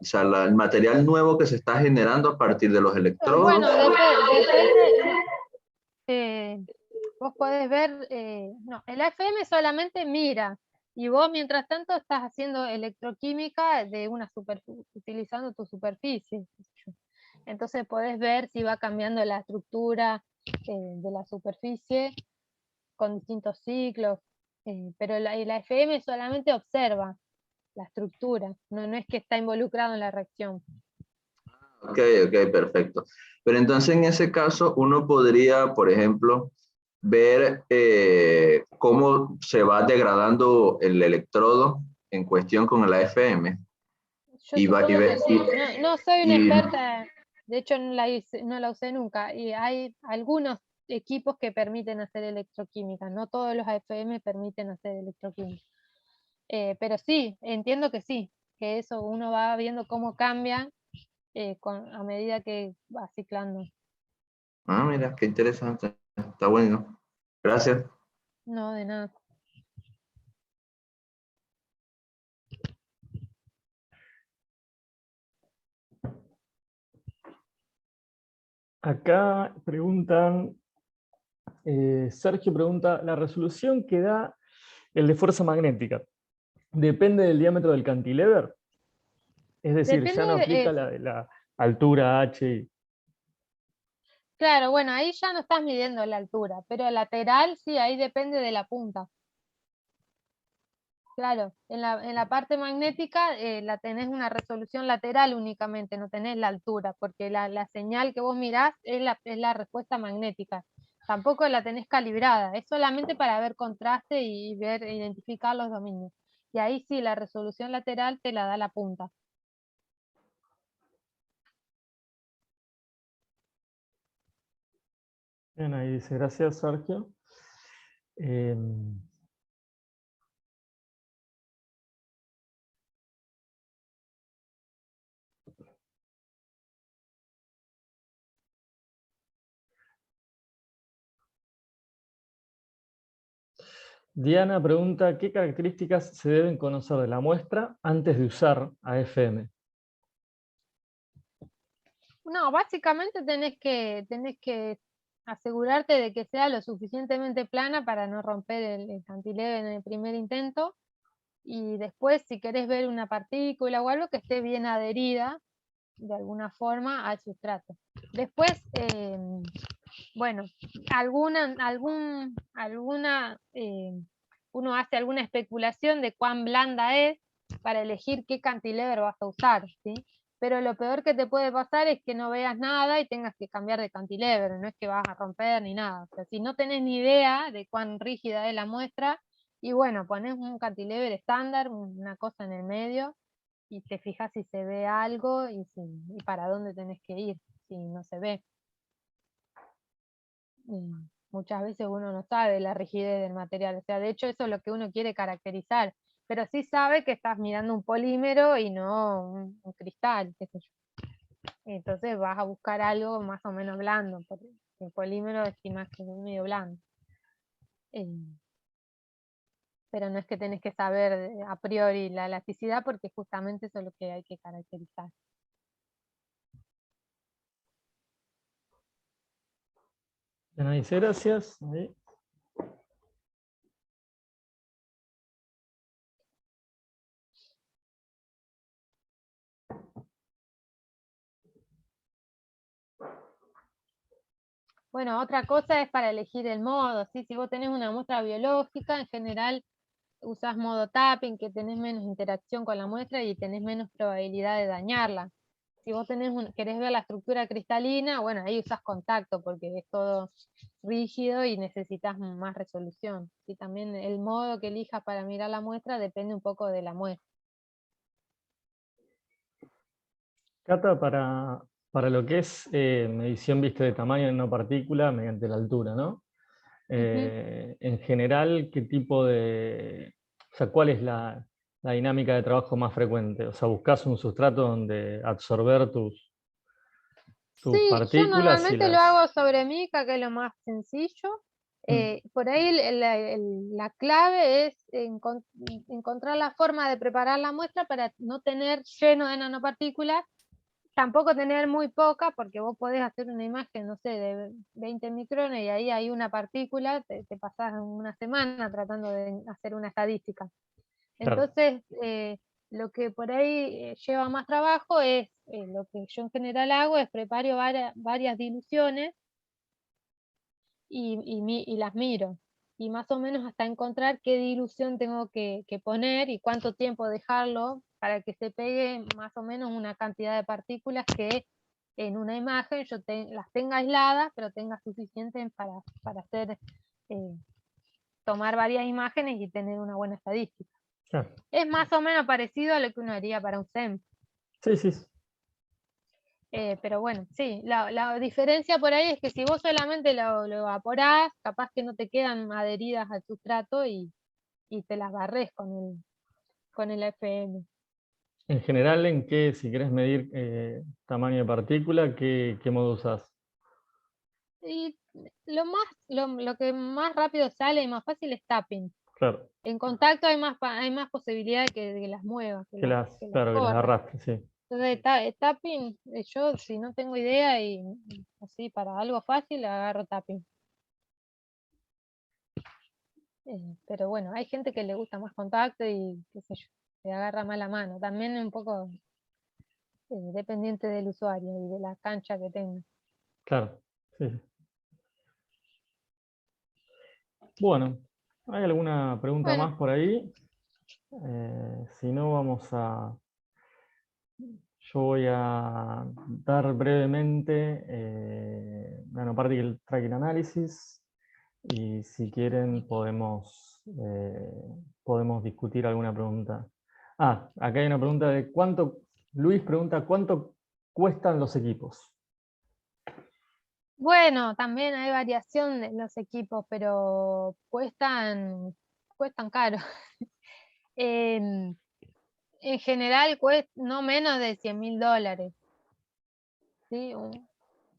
sea, el material nuevo que se está generando a partir de los electrodos. Bueno, depende. No, vos podés ver, no, el AFM solamente mira, y vos mientras tanto estás haciendo electroquímica de una utilizando tu superficie. Qué sé yo. Entonces podés ver si va cambiando la estructura de la superficie con distintos ciclos, pero el AFM solamente observa la estructura, no es que está involucrado en la reacción. Ok, ok, perfecto. Pero entonces en ese caso uno podría, por ejemplo, ver cómo se va degradando el electrodo en cuestión con el AFM. Yo Y, supongo que sí. No soy una y, experta, de hecho no la usé nunca. Y hay algunos equipos que permiten hacer electroquímica. No todos los AFM permiten hacer electroquímica. Pero sí, entiendo que sí, que eso uno va viendo cómo cambia a medida que va ciclando. mira, qué interesante. Está bueno. Gracias. No, de nada. Acá preguntan, Sergio pregunta, ¿la resolución que da el de fuerza magnética depende del diámetro del cantilever? Es decir, ya no aplica la de la altura h. Claro, bueno, ahí ya no estás midiendo la altura, pero lateral sí, ahí depende de la punta. Claro, en la parte magnética la tenés una resolución lateral únicamente, no tenés la altura, porque la señal que vos mirás es la respuesta magnética. Tampoco la tenés calibrada, es solamente para ver contraste y identificar los dominios. Y ahí sí, la resolución lateral te la da la punta. Bien, ahí dice, gracias Sergio. Diana pregunta, ¿qué características se deben conocer de la muestra antes de usar AFM? No, básicamente tenés que asegurarte de que sea lo suficientemente plana para no romper el cantilever en el primer intento. Y después, si querés ver una partícula o algo, que esté bien adherida de alguna forma al sustrato. Después, bueno, uno hace alguna especulación de cuán blanda es para elegir qué cantilever vas a usar, ¿sí? Pero lo peor que te puede pasar es que no veas nada y tengas que cambiar de cantilever, no es que vas a romper ni nada. O sea, si no tenés ni idea de cuán rígida es la muestra, y bueno, pones un cantilever estándar, una cosa en el medio, y te fijas si se ve algo y para dónde tenés que ir, si no se ve. Muchas veces uno no sabe la rigidez del material, o sea, de hecho eso es lo que uno quiere caracterizar, pero sí sabe que estás mirando un polímero y no un cristal, qué sé yo. Entonces vas a buscar algo más o menos blando, porque el polímero estimas que es medio blando. Pero no es que tenés que saber a priori la elasticidad, porque justamente eso es lo que hay que caracterizar. Bueno, dice gracias. Ahí. Bueno, otra cosa es para elegir el modo, ¿sí? Si vos tenés una muestra biológica, en general usás modo tapping, que tenés menos interacción con la muestra y tenés menos probabilidad de dañarla. Si vos querés ver la estructura cristalina, bueno, ahí usás contacto, porque es todo rígido y necesitas más resolución. Y también el modo que elijas para mirar la muestra depende un poco de la muestra. Cata, para lo que es medición, viste, de tamaño en una partícula mediante la altura, ¿no? En general, ¿qué tipo de... O sea, ¿cuál es la dinámica de trabajo más frecuente? O sea, ¿buscas un sustrato donde absorber tus Sí, yo partículas y normalmente lo las... hago sobre mica, que es lo más sencillo. Por ahí la clave es encontrar la forma de preparar la muestra para no tener lleno de nanopartículas, tampoco tener muy poca, porque vos podés hacer una imagen, no sé, de 20 micrones y ahí hay una partícula, te pasás una semana tratando de hacer una estadística. Claro, Entonces, lo que por ahí lleva más trabajo es, lo que yo en general hago es preparo varias diluciones y las miro. Y más o menos hasta encontrar qué dilución tengo que poner y cuánto tiempo dejarlo para que se pegue más o menos una cantidad de partículas que en una imagen yo las tenga aisladas, pero tenga suficiente para eh, tomar varias imágenes y tener una buena estadística. claro. Es más o menos parecido a lo que uno haría para un SEM. Sí, sí, sí. Pero bueno, sí, la diferencia por ahí es que si vos solamente lo evaporás, capaz que no te quedan adheridas al sustrato y te las barres con el FM. En general, ¿en qué, si querés medir tamaño de partícula, qué modo usás? Y lo que más rápido sale y más fácil es tapping. Claro, En contacto hay más posibilidad de que las muevas, que las claro, que las corras. arrastres, sí. Entonces, tapping, yo si no tengo idea y así para algo fácil, agarro tapping. Pero bueno, hay gente que le gusta más contacto y qué sé yo, le agarra más la mano. También un poco dependiente del usuario y de la cancha que tenga. Claro, sí, sí. Bueno, ¿hay alguna pregunta Bueno, más por ahí? Si no, yo voy a dar brevemente Nanoparticle Tracking Analysis y si quieren podemos discutir alguna pregunta. Ah, acá hay una pregunta de Luis pregunta, ¿cuánto cuestan los equipos? bueno, también hay variación en los equipos, pero cuestan caro. En general no menos de $100.000. ¿Sí?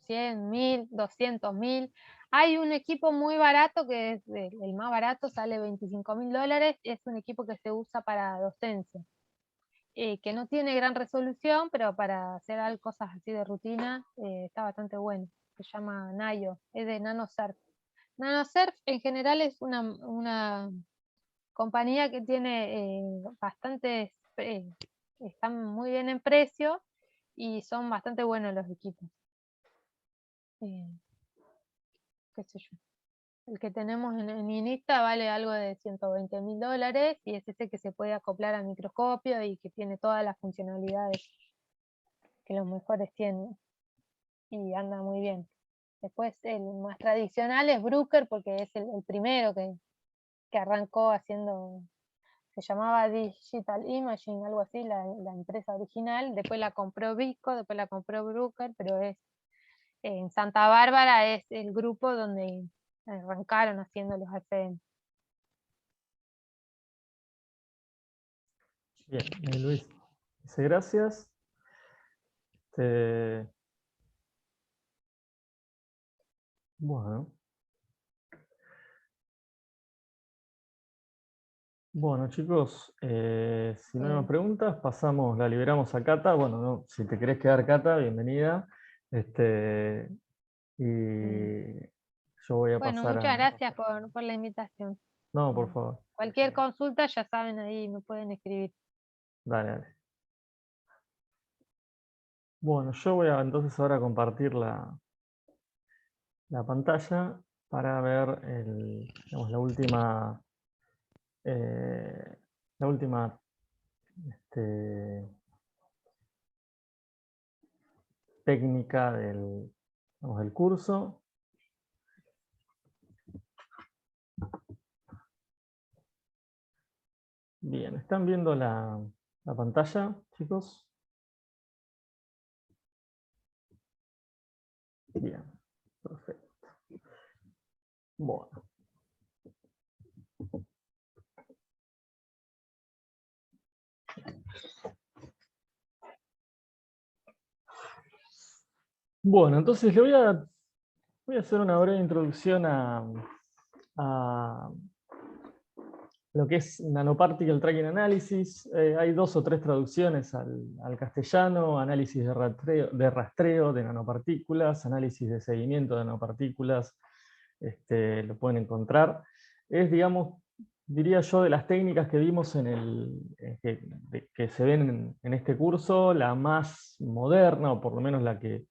100.000, 200.000. Hay un equipo muy barato, que es el más barato, sale $25.000. Es un equipo que se usa para docencia, que no tiene gran resolución, pero para hacer cosas así de rutina está bastante bueno. Se llama Nayo, es de NanoSurf. NanoSurf en general es una compañía que tiene bastantes, están muy bien en precio y son bastante buenos los equipos. Qué sé yo. El que tenemos en Inista vale algo de $120.000 y es ese que se puede acoplar al microscopio y que tiene todas las funcionalidades que los mejores tienen y anda muy bien. Después el más tradicional es Bruker, porque es el primero que arrancó haciendo, se llamaba Digital Imaging, algo así, la empresa original. Después la compró Visco, después la compró Bruker, pero en Santa Bárbara es el grupo donde arrancaron haciendo los ACM. Bien, Luis dice gracias. Bueno. Bueno, chicos, si no hay más preguntas, la liberamos a Cata. Bueno, no, si te querés quedar, Cata, bienvenida. Y yo voy a Bueno, pasar muchas gracias por la invitación. No, por favor. Cualquier consulta, ya saben, ahí me pueden escribir. Dale, dale. Bueno, yo voy a entonces ahora compartir la pantalla para ver digamos, la última técnica digamos, del curso. Bien, ¿están viendo la pantalla, chicos? Bien, perfecto. Bueno. Bueno, entonces le voy a hacer una breve introducción a lo que es Nanoparticle Tracking Analysis. Hay 2 o 3 traducciones al castellano: análisis de rastreo de nanopartículas, análisis de seguimiento de nanopartículas, lo pueden encontrar. Es, digamos, diría yo, de las técnicas que vimos que se ven en este curso, la más moderna, o por lo menos la que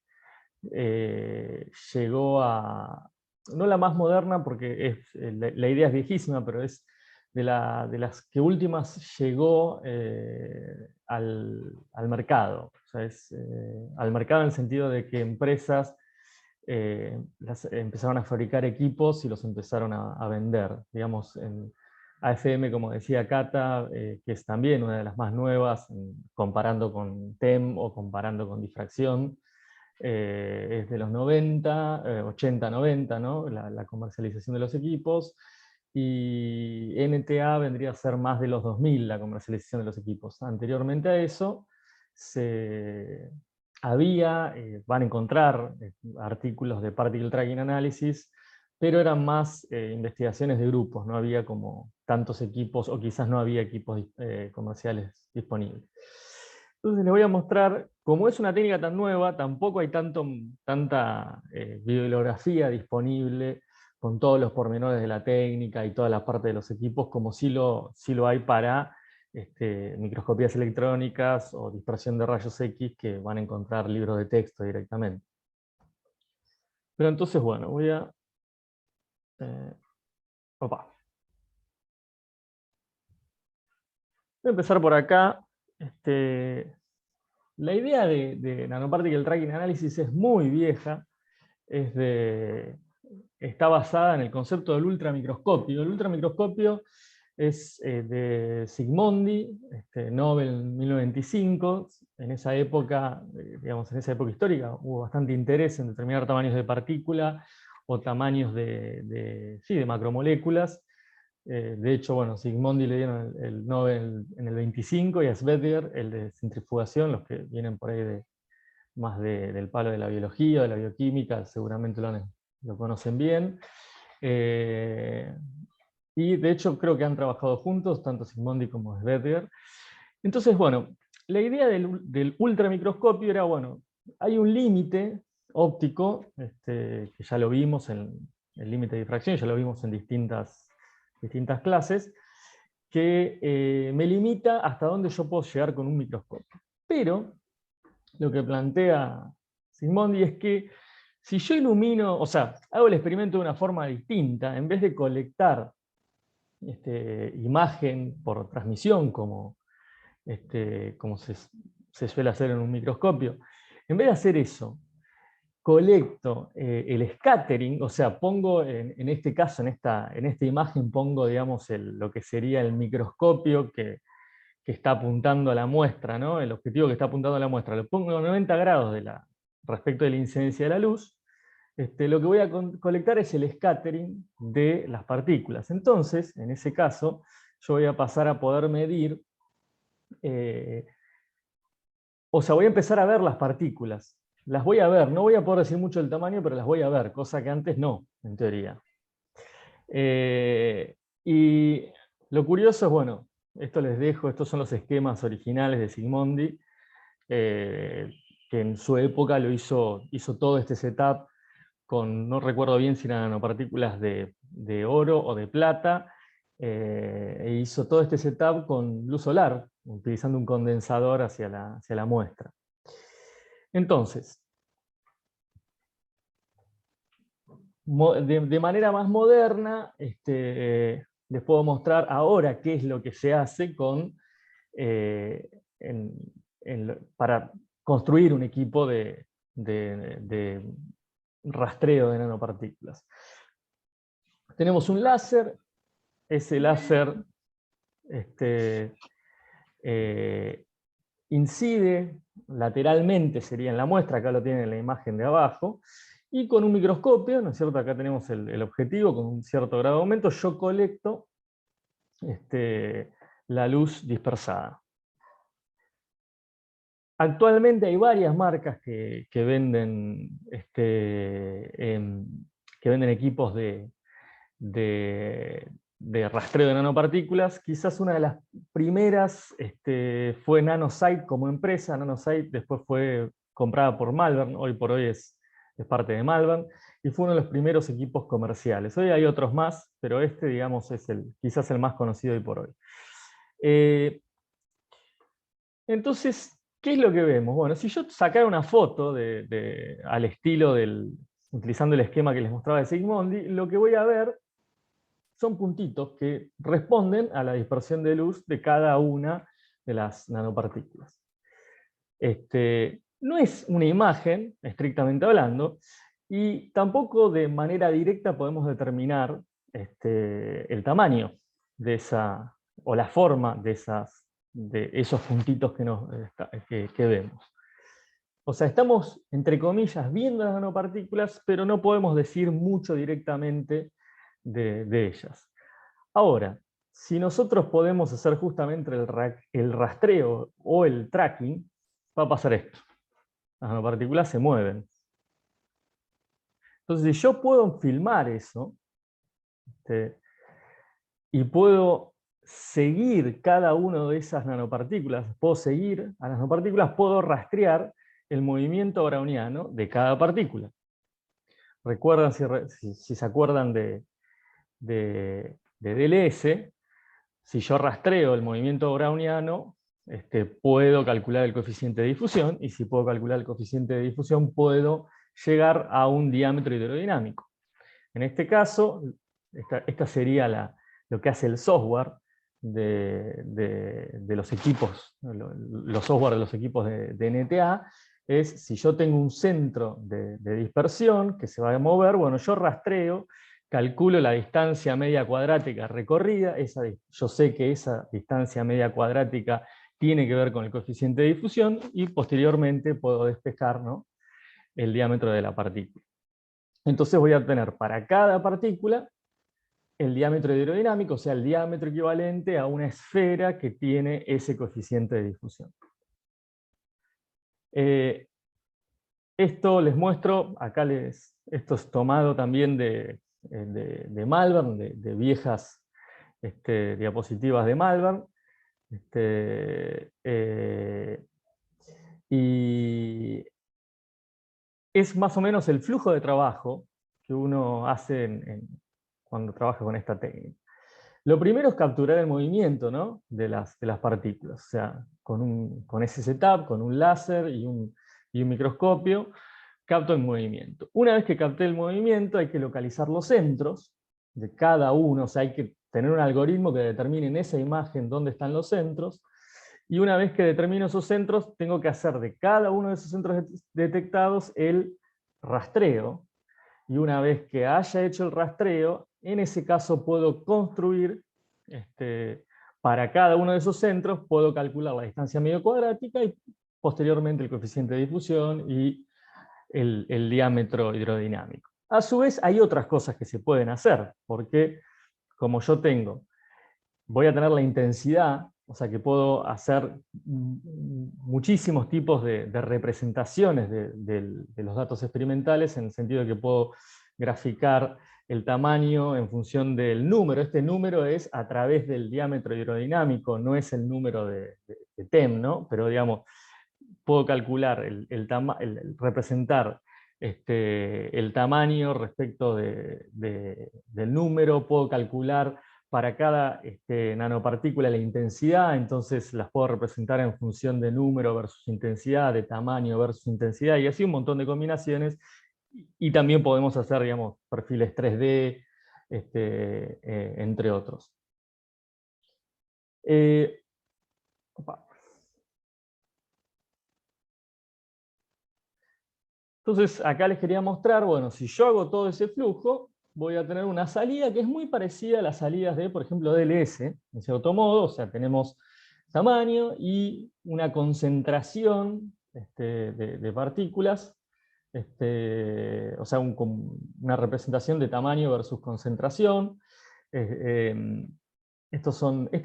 llegó a... No la más moderna, porque la idea es viejísima, pero es de las que últimas llegó al mercado. O sea, al mercado en el sentido de que empresas empezaron a fabricar equipos y los empezaron a vender. Digamos, en AFM, como decía Cata, que es también una de las más nuevas, comparando con TEM o comparando con difracción, es de los 90, 80, 90, ¿no? La comercialización de los equipos, y NTA vendría a ser más de los 2000 la comercialización de los equipos. Anteriormente a eso, van a encontrar artículos de Particle Tracking Analysis, pero eran más investigaciones de grupos, no había como tantos equipos, o quizás no había equipos comerciales disponibles. Entonces les voy a mostrar, como es una técnica tan nueva, tampoco hay tanta bibliografía disponible con todos los pormenores de la técnica y toda la parte de los equipos, como sí lo hay para microscopías electrónicas o dispersión de rayos X, que van a encontrar libros de texto directamente. Pero entonces, bueno, voy a... Voy a empezar por acá. La idea de Nanoparticle Tracking Analysis es muy vieja. Está basada en el concepto del ultramicroscopio. El ultramicroscopio es de Zsigmondy, Nobel en 1925. En esa época, digamos, en esa época histórica, hubo bastante interés en determinar tamaños de partícula o tamaños de macromoléculas. De hecho, bueno, Zsigmondy le dieron el Nobel en el 25, y a Svetdier el de centrifugación. Los que vienen por ahí más del palo de la biología, de la bioquímica, seguramente lo conocen bien. Y de hecho creo que han trabajado juntos, tanto Zsigmondy como Svetdier. Entonces, bueno, la idea del ultramicroscopio era, bueno, hay un límite óptico, que ya lo vimos en el límite de difracción, ya lo vimos en distintas clases, que me limita hasta dónde yo puedo llegar con un microscopio. Pero lo que plantea Zsigmondy es que si yo ilumino, o sea, hago el experimento de una forma distinta, en vez de colectar imagen por transmisión, como se suele hacer en un microscopio, en vez de hacer eso, colecto el scattering, o sea, pongo en este caso, en esta imagen, pongo, digamos, lo que sería el microscopio que está apuntando a la muestra, ¿no? El objetivo que está apuntando a la muestra, lo pongo a 90 grados respecto de la incidencia de la luz. Lo que voy a colectar es el scattering de las partículas. Entonces, en ese caso, yo voy a pasar a poder medir O sea, voy a empezar a ver las partículas. Las voy a ver, no voy a poder decir mucho del tamaño, pero las voy a ver, cosa que antes no, en teoría. Y lo curioso es, bueno, esto les dejo, estos son los esquemas originales de Zsigmondy, que en su época hizo todo este setup con, no recuerdo bien si eran nanopartículas de oro o de plata, e hizo todo este setup con luz solar, utilizando un condensador hacia la muestra. Entonces, de manera más moderna, les puedo mostrar ahora qué es lo que se hace para construir un equipo de rastreo de nanopartículas. Tenemos un láser, ese láser incide lateralmente, sería en la muestra, acá lo tienen en la imagen de abajo, y con un microscopio, ¿no es cierto? Acá tenemos el objetivo con un cierto grado de aumento, yo colecto la luz dispersada. Actualmente hay varias marcas que venden equipos de rastreo de nanopartículas. Quizás una de las primeras fue Nanosight como empresa. Nanosight después fue comprada por Malvern, hoy por hoy es parte de Malvern, y fue uno de los primeros equipos comerciales. Hoy hay otros más, pero digamos, es quizás el más conocido hoy por hoy. Entonces, ¿qué es lo que vemos? Bueno, si yo sacara una foto al estilo utilizando el esquema que les mostraba de Zsigmondy, lo que voy a ver son puntitos que responden a la dispersión de luz de cada una de las nanopartículas. No es una imagen, estrictamente hablando, y tampoco de manera directa podemos determinar el tamaño de o la forma de esos puntitos que vemos. O sea, estamos, entre comillas, viendo las nanopartículas, pero no podemos decir mucho directamente de ellas. Ahora, si nosotros podemos hacer justamente el rastreo o el tracking, va a pasar esto. Las nanopartículas se mueven. Entonces, si yo puedo filmar eso, y puedo seguir cada una de esas nanopartículas, puedo seguir a las nanopartículas, puedo rastrear el movimiento browniano de cada partícula. Recuerdan, si se acuerdan de DLS, si yo rastreo el movimiento browniano, puedo calcular el coeficiente de difusión, y si puedo calcular el coeficiente de difusión, puedo llegar a un diámetro hidrodinámico. En este caso, esta sería lo que hace el software de los equipos, los software de los equipos de NTA, es si yo tengo un centro de dispersión que se va a mover, bueno, yo rastreo, calculo la distancia media cuadrática recorrida, yo sé que esa distancia media cuadrática tiene que ver con el coeficiente de difusión, y posteriormente puedo despejar, ¿no?, el diámetro de la partícula. Entonces voy a obtener para cada partícula el diámetro hidrodinámico, o sea, el diámetro equivalente a una esfera que tiene ese coeficiente de difusión. Esto les muestro, acá esto es tomado también de Malvern, de viejas diapositivas de Malvern. Y es más o menos el flujo de trabajo que uno hace cuando trabaja con esta técnica. Lo primero es capturar el movimiento, ¿no?, de las partículas. O sea, con ese setup, con un láser y un microscopio, capto el movimiento. Una vez que capté el movimiento, hay que localizar los centros de cada uno. O sea, hay que tener un algoritmo que determine en esa imagen dónde están los centros. Y una vez que determino esos centros, tengo que hacer de cada uno de esos centros detectados el rastreo. Y una vez que haya hecho el rastreo, en ese caso puedo construir, para cada uno de esos centros, puedo calcular la distancia medio cuadrática y posteriormente el coeficiente de difusión y el diámetro hidrodinámico. A su vez, hay otras cosas que se pueden hacer, porque como yo voy a tener la intensidad O sea que puedo hacer muchísimos tipos de representaciones de los datos experimentales, en el sentido de que puedo graficar el tamaño en función del número. Este número es a través del diámetro hidrodinámico, no es el número de TEM, ¿no? Pero digamos, puedo calcular representar el tamaño respecto del número, puedo calcular para cada nanopartícula la intensidad, entonces las puedo representar en función de número versus intensidad, de tamaño versus intensidad, y así un montón de combinaciones, y también podemos hacer, digamos, perfiles 3D, entre otros. Entonces acá les quería mostrar, bueno, si yo hago todo ese flujo, voy a tener una salida que es muy parecida a las salidas de, por ejemplo, DLS, en cierto modo. O sea, tenemos tamaño y una concentración de partículas, o sea, una representación de tamaño versus concentración. Esta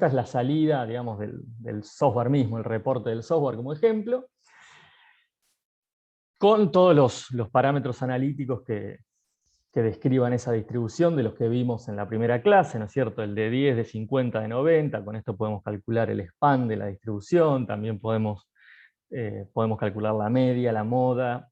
es la salida, digamos, del software mismo, el reporte del software como ejemplo, con todos los parámetros analíticos que describan esa distribución de los que vimos en la primera clase, ¿no es cierto? El de 10, de 50, de 90, con esto podemos calcular el span de la distribución, también podemos calcular la media, la moda.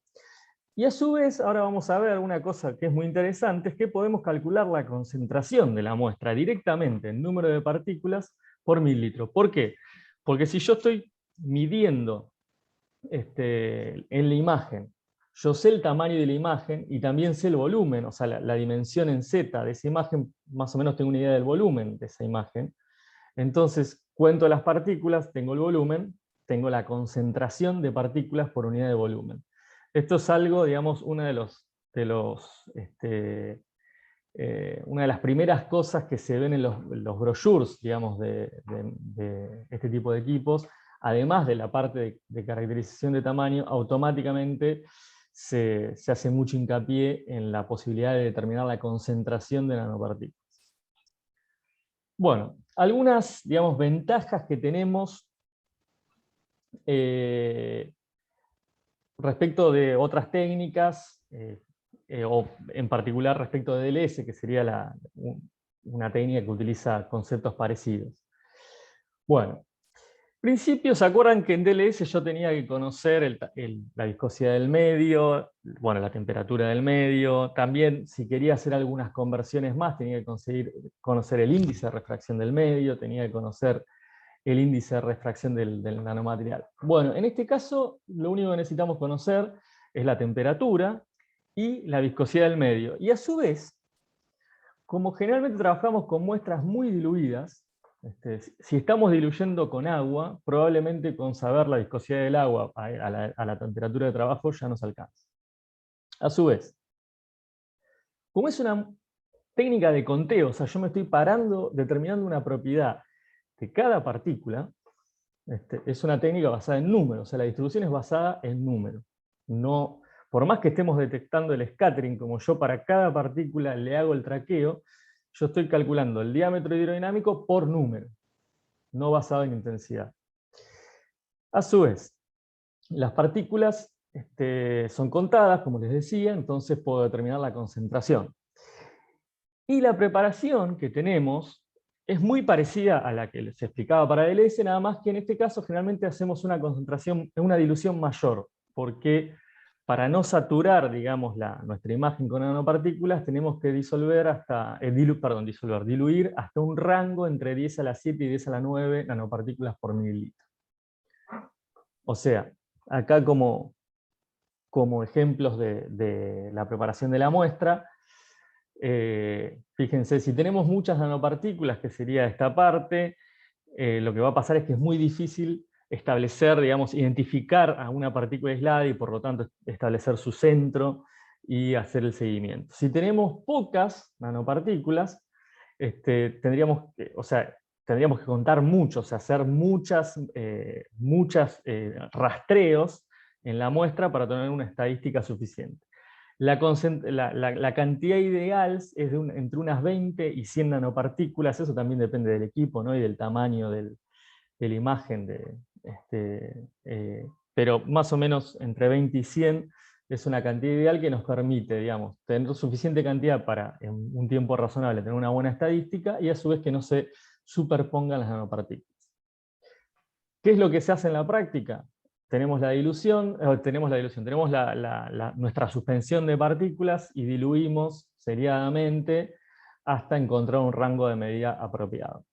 Y a su vez, ahora vamos a ver una cosa que es muy interesante, es que podemos calcular la concentración de la muestra directamente en número de partículas por mililitro. ¿Por qué? Porque si yo estoy midiendo en la imagen, yo sé el tamaño de la imagen y también sé el volumen, o sea, la dimensión en Z de esa imagen, más o menos tengo una idea del volumen de esa imagen. Entonces, cuento las partículas, tengo el volumen, tengo la concentración de partículas por unidad de volumen. Esto es algo, digamos, una de las primeras cosas que se ven en los brochures, digamos, de este tipo de equipos. Además de la parte de caracterización de tamaño, automáticamente se hace mucho hincapié en la posibilidad de determinar la concentración de nanopartículas. Bueno, algunas, digamos, ventajas que tenemos respecto de otras técnicas, o en particular respecto de DLS, que sería una técnica que utiliza conceptos parecidos. Bueno, en principio, ¿se acuerdan que en DLS yo tenía que conocer la viscosidad del medio, bueno, la temperatura del medio? También, si quería hacer algunas conversiones más, tenía que conocer el índice de refracción del medio, tenía que conocer el índice de refracción del nanomaterial. Bueno, en este caso, lo único que necesitamos conocer es la temperatura y la viscosidad del medio. Y a su vez, como generalmente trabajamos con muestras muy diluidas, si estamos diluyendo con agua, probablemente con saber la viscosidad del agua a la temperatura de trabajo ya nos alcanza. A su vez, como es una técnica de conteo, o sea, yo me estoy determinando una propiedad de cada partícula, es una técnica basada en números, o sea, la distribución es basada en números. No, por más que estemos detectando el scattering, como yo para cada partícula le hago el traqueo, yo estoy calculando el diámetro hidrodinámico por número, no basado en intensidad. A su vez, las partículas son contadas, como les decía, entonces puedo determinar la concentración. Y la preparación que tenemos es muy parecida a la que les explicaba para DLS, nada más que en este caso generalmente hacemos una dilución mayor, porque para no saturar, digamos, nuestra imagen con nanopartículas, tenemos que diluir hasta un rango entre 10 a la 7 y 10 a la 9 nanopartículas por mililitro. O sea, acá como ejemplos de la preparación de la muestra, fíjense, si tenemos muchas nanopartículas, que sería esta parte, lo que va a pasar es que es muy difícil establecer, digamos, identificar a una partícula aislada y por lo tanto establecer su centro y hacer el seguimiento. Si tenemos pocas nanopartículas, tendríamos que contar mucho, o sea, hacer muchas rastreos en la muestra para tener una estadística suficiente. La cantidad ideal es entre unas 20 y 100 nanopartículas, eso también depende del equipo, ¿no? Y del tamaño del la imagen, pero más o menos entre 20 y 100 es una cantidad ideal que nos permite, digamos, tener suficiente cantidad para, en un tiempo razonable, tener una buena estadística, y a su vez que no se superpongan las nanopartículas. ¿Qué es lo que se hace en la práctica? Tenemos la dilución, tenemos nuestra suspensión de partículas y diluimos seriadamente hasta encontrar un rango de medida apropiado.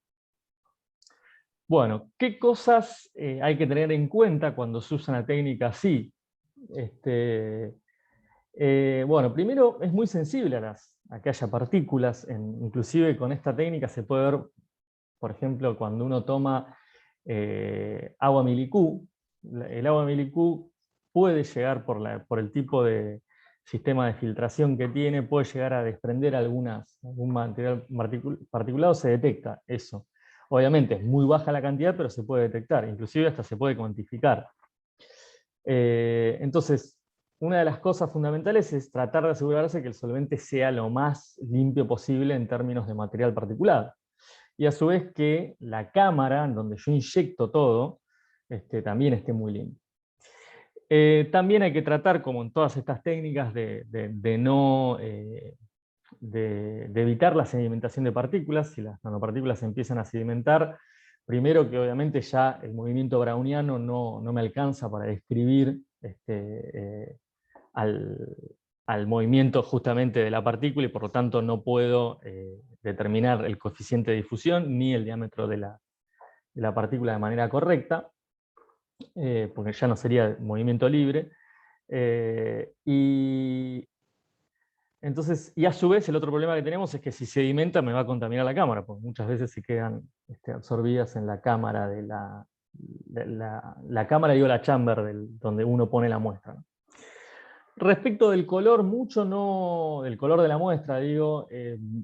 Bueno, ¿qué cosas hay que tener en cuenta cuando se usa una técnica así? Bueno, primero es muy sensible a que haya partículas, inclusive con esta técnica se puede ver, por ejemplo, cuando uno toma agua milicú. El agua milicú puede llegar, por el tipo de sistema de filtración que tiene, puede llegar a desprender algún material particulado, se detecta eso. Obviamente es muy baja la cantidad, pero se puede detectar, inclusive hasta se puede cuantificar. Entonces, una de las cosas fundamentales es tratar de asegurarse que el solvente sea lo más limpio posible en términos de material particulado. Y a su vez que la cámara, en donde yo inyecto todo, también esté muy limpia. También hay que tratar, como en todas estas técnicas, de evitar la sedimentación de partículas. Si las nanopartículas empiezan a sedimentar, primero que obviamente ya el movimiento browniano no me alcanza para describir al movimiento justamente de la partícula, y por lo tanto no puedo determinar el coeficiente de difusión ni el diámetro de la partícula de manera correcta, porque ya no sería movimiento libre. Y a su vez el otro problema que tenemos es que si sedimenta me va a contaminar la cámara, porque muchas veces se quedan absorbidas en la cámara la cámara, digo, la chamber donde uno pone la muestra, ¿no? Respecto del color, del color de la muestra, digo,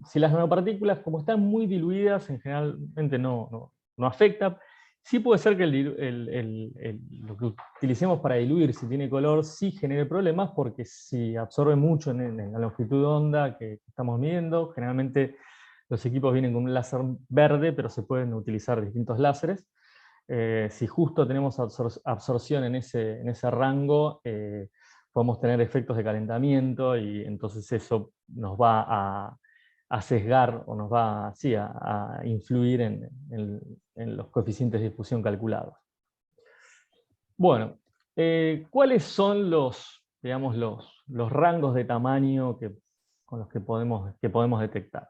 si las nanopartículas, como están muy diluidas, generalmente no afecta. Sí puede ser que lo que utilicemos para diluir, si tiene color, sí genere problemas, porque si absorbe mucho en la longitud de onda que estamos midiendo, generalmente los equipos vienen con un láser verde, pero se pueden utilizar distintos láseres. Si justo tenemos absorción en ese rango, podemos tener efectos de calentamiento, y entonces eso nos va a sesgar o nos va a influir en los coeficientes de difusión calculados. Bueno, ¿cuáles son los rangos de tamaño con los que podemos detectar?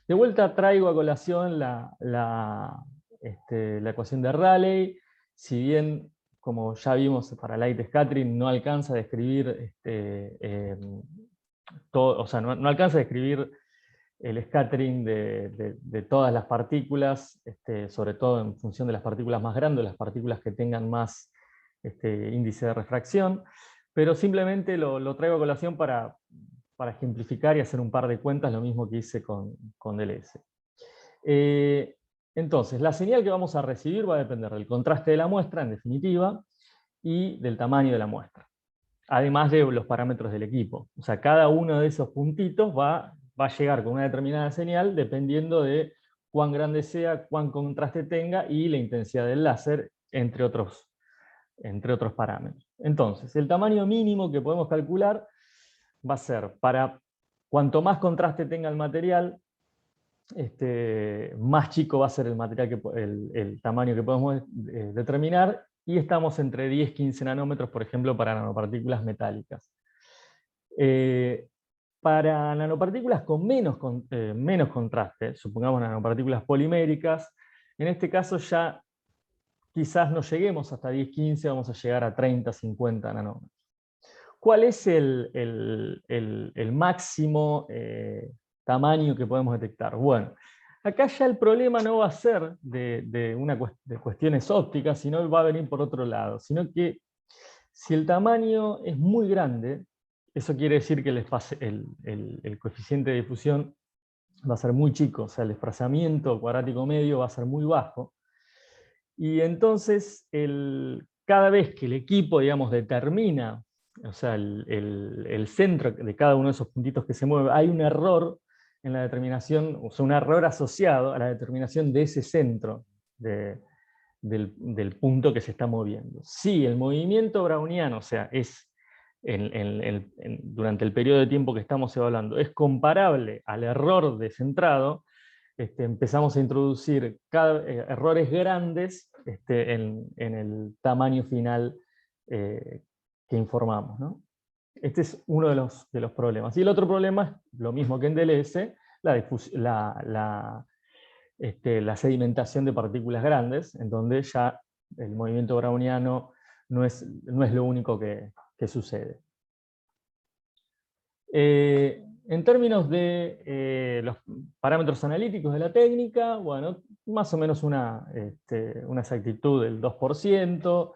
De vuelta traigo a colación la ecuación de Rayleigh. Si bien, como ya vimos, para light scattering no alcanza a describir no alcanza a describir el scattering de todas las partículas, sobre todo en función de las partículas más grandes, las partículas que tengan más índice de refracción, pero simplemente lo traigo a colación para ejemplificar y hacer un par de cuentas, lo mismo que hice con DLS. Entonces, la señal que vamos a recibir va a depender del contraste de la muestra, en definitiva, y del tamaño de la muestra, además de los parámetros del equipo. O sea, cada uno de esos puntitos va a llegar con una determinada señal dependiendo de cuán grande sea, cuán contraste tenga y la intensidad del láser, entre otros parámetros. Entonces, el tamaño mínimo que podemos calcular va a ser, cuanto más contraste tenga el material, más chico va a ser el tamaño que podemos determinar, y estamos entre 10-15 nanómetros, por ejemplo, para nanopartículas metálicas. Para nanopartículas con menos contraste, supongamos nanopartículas poliméricas, en este caso ya quizás no lleguemos hasta 10-15, vamos a llegar a 30-50 nanómetros. ¿Cuál es el máximo tamaño que podemos detectar? Bueno, acá ya el problema no va a ser de cuestiones ópticas, sino va a venir por otro lado, sino que si el tamaño es muy grande, eso quiere decir que el coeficiente de difusión va a ser muy chico, o sea, el desplazamiento cuadrático medio va a ser muy bajo, y entonces cada vez que el equipo, digamos, determina, o sea, el centro de cada uno de esos puntitos que se mueve, hay un error en la determinación, o sea, un error asociado a la determinación de ese centro de del punto que se está moviendo. Si el movimiento browniano, o sea, es durante el periodo de tiempo que estamos evaluando, es comparable al error de centrado, empezamos a introducir errores grandes en el tamaño final que informamos, ¿no? Este es uno de los problemas. Y el otro problema es lo mismo que en DLS, la sedimentación de partículas grandes, en donde ya el movimiento browniano no es lo único que sucede. En términos de los parámetros analíticos de la técnica, bueno, más o menos una exactitud del 2%.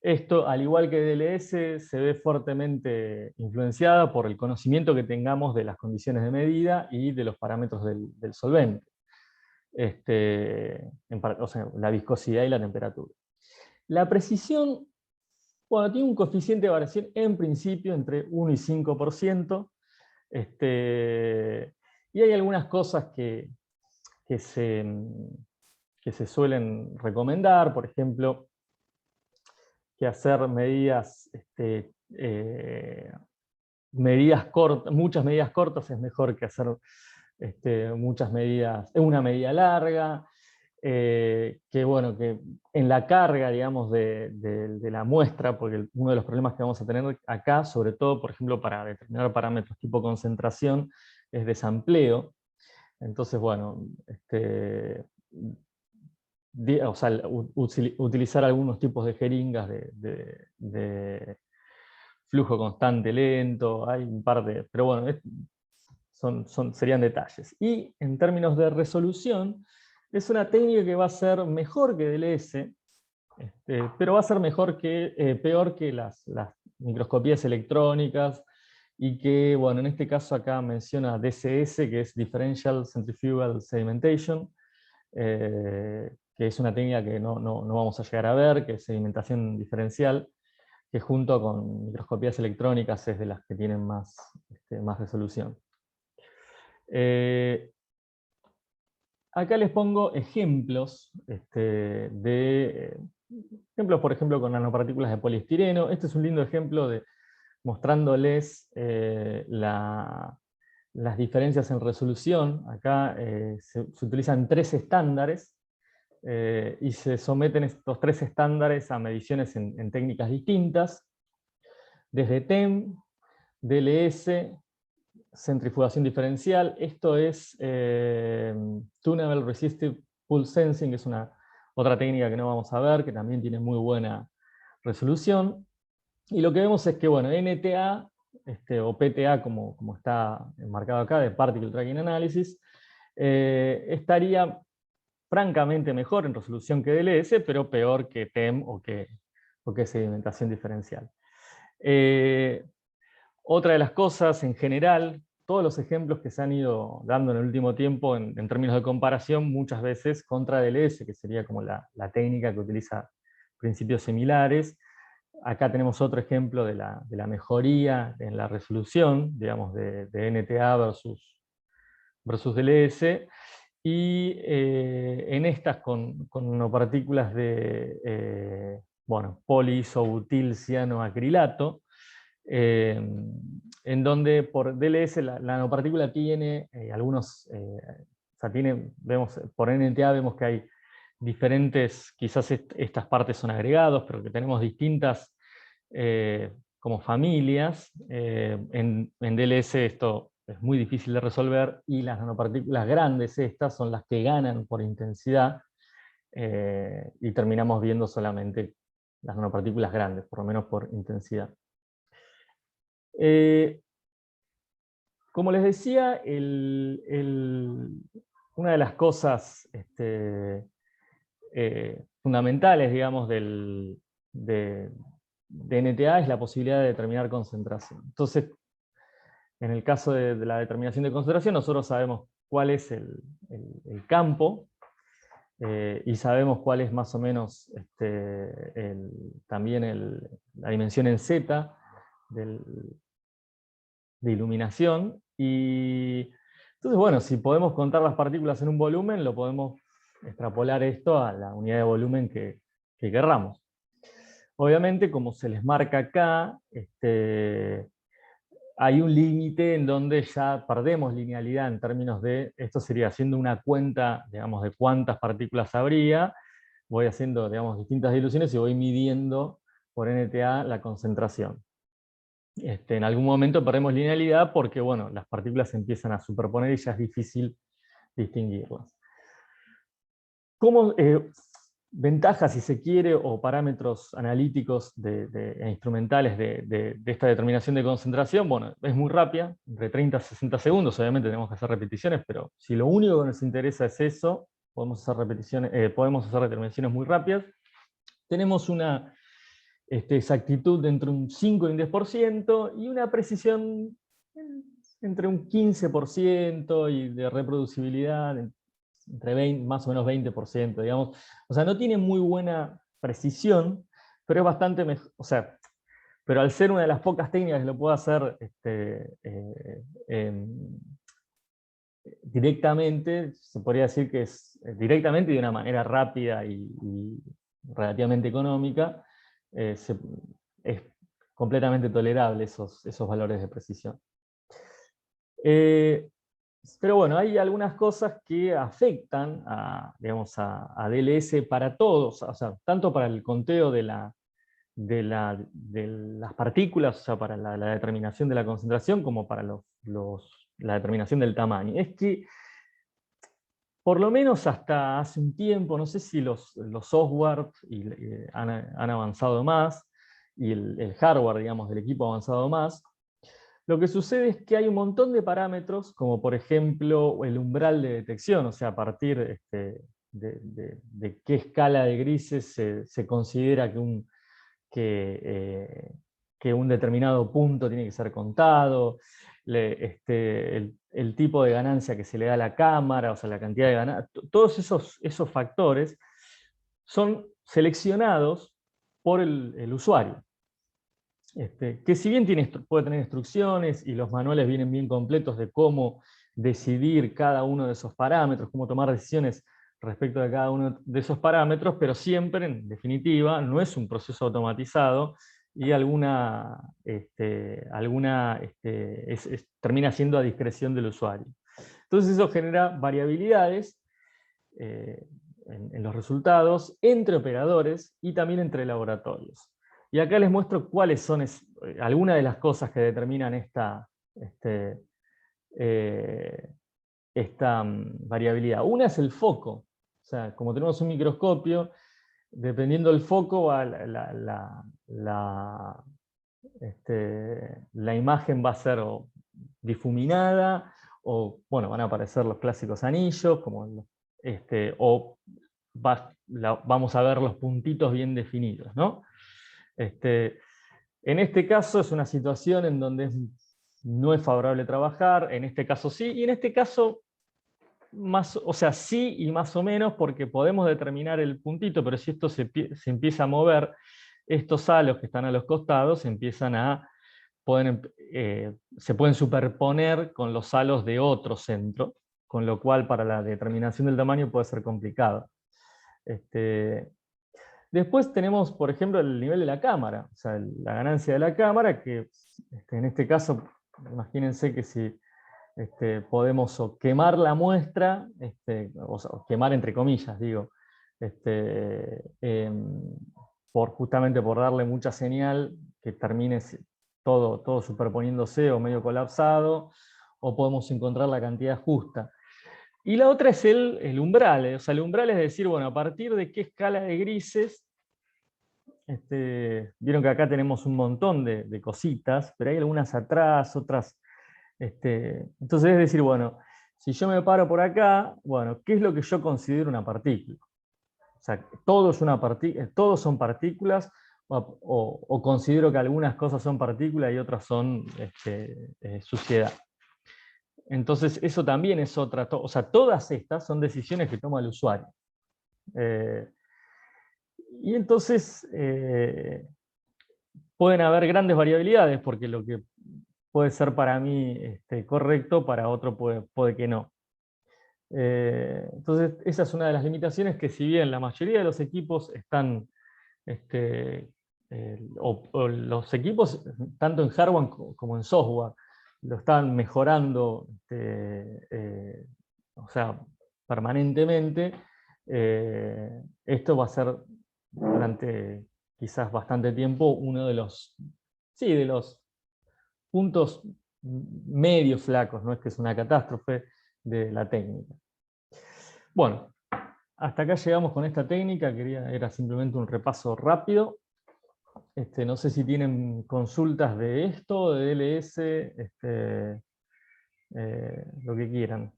Esto, al igual que DLS, se ve fuertemente influenciada por el conocimiento que tengamos de las condiciones de medida y de los parámetros del solvente. O sea, la viscosidad y la temperatura. La precisión, bueno, tiene un coeficiente de variación en principio entre 1 y 5%. Y hay algunas cosas que se suelen recomendar, por ejemplo, que hacer medidas muchas medidas cortas es mejor que hacer una medida larga, que bueno, que en la carga, digamos, de la muestra, porque uno de los problemas que vamos a tener acá, sobre todo, por ejemplo, para determinar parámetros tipo concentración, es desampleo. Entonces, bueno, o sea, utilizar algunos tipos de jeringas de flujo constante lento, hay un par de... Pero bueno, serían detalles. Y en términos de resolución, es una técnica que va a ser mejor que DLS, pero va a ser peor que las microscopías electrónicas, y que, bueno, en este caso acá menciona DCS, que es Differential Centrifugal Sedimentation, que es una técnica que no vamos a llegar a ver, que es sedimentación diferencial, que junto con microscopías electrónicas es de las que tienen más resolución. Acá les pongo ejemplos, ejemplos, por ejemplo, con nanopartículas de poliestireno. Este es un lindo ejemplo mostrándoles las diferencias en resolución. Acá se utilizan 3 estándares, y se someten estos 3 estándares a mediciones en técnicas distintas, desde TEM, DLS, centrifugación diferencial. Esto es Tunable Resistive Pulse Sensing, que es otra técnica que no vamos a ver, que también tiene muy buena resolución. Y lo que vemos es que, bueno, NTA, o PTA, como está marcado acá, de Particle Tracking Analysis, estaría francamente mejor en resolución que DLS, pero peor que TEM o que sedimentación diferencial. Otra de las cosas, en general, todos los ejemplos que se han ido dando en el último tiempo en términos de comparación, muchas veces contra DLS, que sería como la técnica que utiliza principios similares. Acá tenemos otro ejemplo de la mejoría en la resolución, digamos, de NTA versus DLS. Y en estas con nanopartículas de poliisobutilcianoacrilato, en donde por DLS la nanopartícula tiene algunos, o sea, vemos, por NTA vemos que hay diferentes, quizás estas partes son agregados, pero que tenemos distintas como familias. En DLS esto es muy difícil de resolver, y las nanopartículas grandes estas son las que ganan por intensidad, y terminamos viendo solamente las nanopartículas grandes, por lo menos por intensidad. Como les decía, una de las cosas fundamentales, digamos, de NTA es la posibilidad de determinar concentración. Entonces, en el caso de la determinación de concentración, nosotros sabemos cuál es el campo, y sabemos cuál es más o menos también la dimensión en Z de iluminación. Y entonces, bueno, si podemos contar las partículas en un volumen, lo podemos extrapolar esto a la unidad de volumen que querramos. Obviamente, como se les marca acá, hay un límite en donde ya perdemos linealidad en términos de, esto sería haciendo una cuenta, digamos, de cuántas partículas habría, voy haciendo, digamos, distintas diluciones y voy midiendo por NTA la concentración. En algún momento perdemos linealidad porque, bueno, las partículas se empiezan a superponer y ya es difícil distinguirlas. ¿Cómo, ventajas, si se quiere, o parámetros analíticos e instrumentales de esta determinación de concentración? Bueno, es muy rápida, entre 30 a 60 segundos, obviamente tenemos que hacer repeticiones, pero si lo único que nos interesa es eso, podemos hacer determinaciones muy rápidas. Tenemos una exactitud de entre un 5 y un 10%, y una precisión entre un 15% y de reproducibilidad entre 20, más o menos 20%, digamos. O sea, no tiene muy buena precisión, pero es bastante mejor, o sea, pero al ser una de las pocas técnicas que lo puedo hacer directamente, se podría decir que es directamente y de una manera rápida y relativamente económica, es completamente tolerable esos valores de precisión. Pero bueno, hay algunas cosas que afectan digamos, a DLS para todos, o sea, tanto para el conteo de las partículas, o sea, para la determinación de la concentración, como para la determinación del tamaño. Es que, por lo menos hasta hace un tiempo, no sé si los software han avanzado más, y el hardware, digamos, del equipo ha avanzado más. Lo que sucede es que hay un montón de parámetros, como por ejemplo el umbral de detección, o sea, a partir de qué escala de grises se considera que un determinado punto tiene que ser contado, el tipo de ganancia que se le da a la cámara, o sea, la cantidad de ganancia, todos esos factores son seleccionados por el usuario. Que si bien puede tener instrucciones y los manuales vienen bien completos de cómo decidir cada uno de esos parámetros, cómo tomar decisiones respecto de cada uno de esos parámetros, pero siempre, en definitiva, no es un proceso automatizado y termina siendo a discreción del usuario. Entonces eso genera variabilidades en los resultados entre operadores y también entre laboratorios. Y acá les muestro cuáles son algunas de las cosas que determinan esta variabilidad. Una es el foco. O sea, como tenemos un microscopio, dependiendo del foco, la imagen va a ser difuminada, o bueno, van a aparecer los clásicos anillos, o vamos a ver los puntitos bien definidos, ¿no? En este caso es una situación en donde no es favorable trabajar, en este caso sí, y en este caso o sea, sí y más o menos, porque podemos determinar el puntito, pero si esto se empieza a mover, estos halos que están a los costados se pueden superponer con los halos de otro centro, con lo cual para la determinación del tamaño puede ser complicado. Después tenemos, por ejemplo, el nivel de la cámara, o sea, la ganancia de la cámara, que en este caso, imagínense que si podemos quemar la muestra, o quemar entre comillas, digo, justamente por darle mucha señal, que termine todo superponiéndose o medio colapsado, o podemos encontrar la cantidad justa. Y la otra es el umbral, o sea, el umbral es decir, bueno, a partir de qué escala de grises, vieron que acá tenemos un montón de cositas, pero hay algunas atrás, otras. Entonces es decir, bueno, si yo me paro por acá, bueno, ¿qué es lo que yo considero una partícula? O sea, todos son partículas, o considero que algunas cosas son partículas y otras son suciedad. Entonces eso también es otra, o sea, todas estas son decisiones que toma el usuario. Y entonces pueden haber grandes variabilidades, porque lo que puede ser para mí correcto, para otro puede que no. Entonces, esa es una de las limitaciones, que si bien la mayoría de los equipos están, o los equipos, tanto en hardware como en software, lo están mejorando, o sea, permanentemente, esto va a ser durante quizás bastante tiempo uno de los, sí, de los puntos medio flacos, no es que es una catástrofe, de la técnica. Bueno, hasta acá llegamos con esta técnica, era simplemente un repaso rápido. No sé si tienen consultas de esto, de DLS, lo que quieran.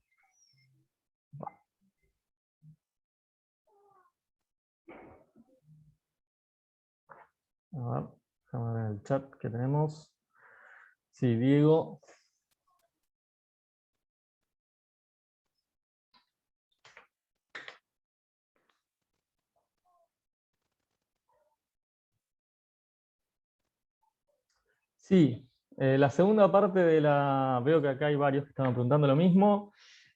A ver, déjame ver el chat que tenemos. Sí, Diego. Sí, la segunda parte de la... Veo que acá hay varios que estaban preguntando lo mismo.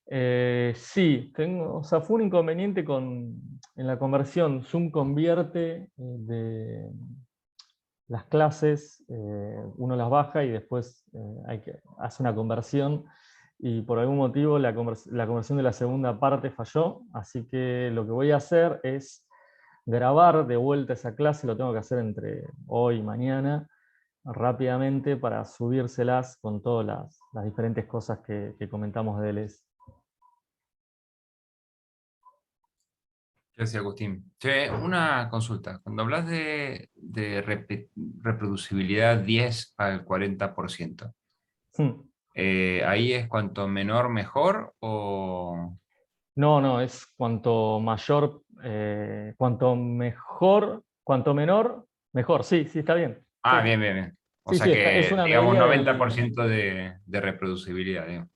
Sí, o sea, fue un inconveniente en la conversión. Zoom convierte de las clases, uno las baja y después hace una conversión, y por algún motivo la conversión de la segunda parte falló, así que lo que voy a hacer es grabar de vuelta esa clase, lo tengo que hacer entre hoy y mañana, rápidamente, para subírselas con todas las diferentes cosas que comentamos de DLS. Gracias, Agustín. Che, una consulta. Cuando hablas de reproducibilidad 10 al 40%, ¿ahí es cuanto menor mejor o...? No, es cuanto mayor, cuanto mejor, cuanto menor, mejor. Sí, sí, está bien. Ah, Sí, bien, bien, bien. O sí, sea sí, es que, una digamos, medida 90% de reproducibilidad, digamos.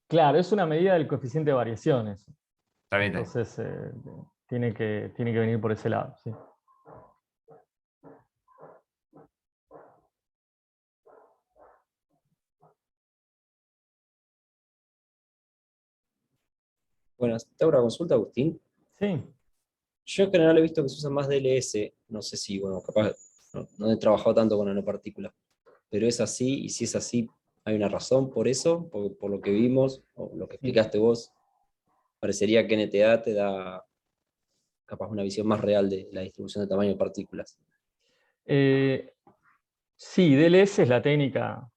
claro, es una medida del coeficiente de variación eso. Está bien, está bien. Entonces, tiene que venir por ese lado, sí. Buenas, te hago una consulta, Agustín. Sí. Yo en general he visto que se usa más DLS, no sé si, bueno, capaz no he trabajado tanto con nanopartículas, pero es así, y si es así, ¿hay una razón por eso? Por lo que vimos, o lo que explicaste vos, parecería que NTA te da capaz una visión más real de la distribución de tamaño de partículas. Sí, DLS es la técnica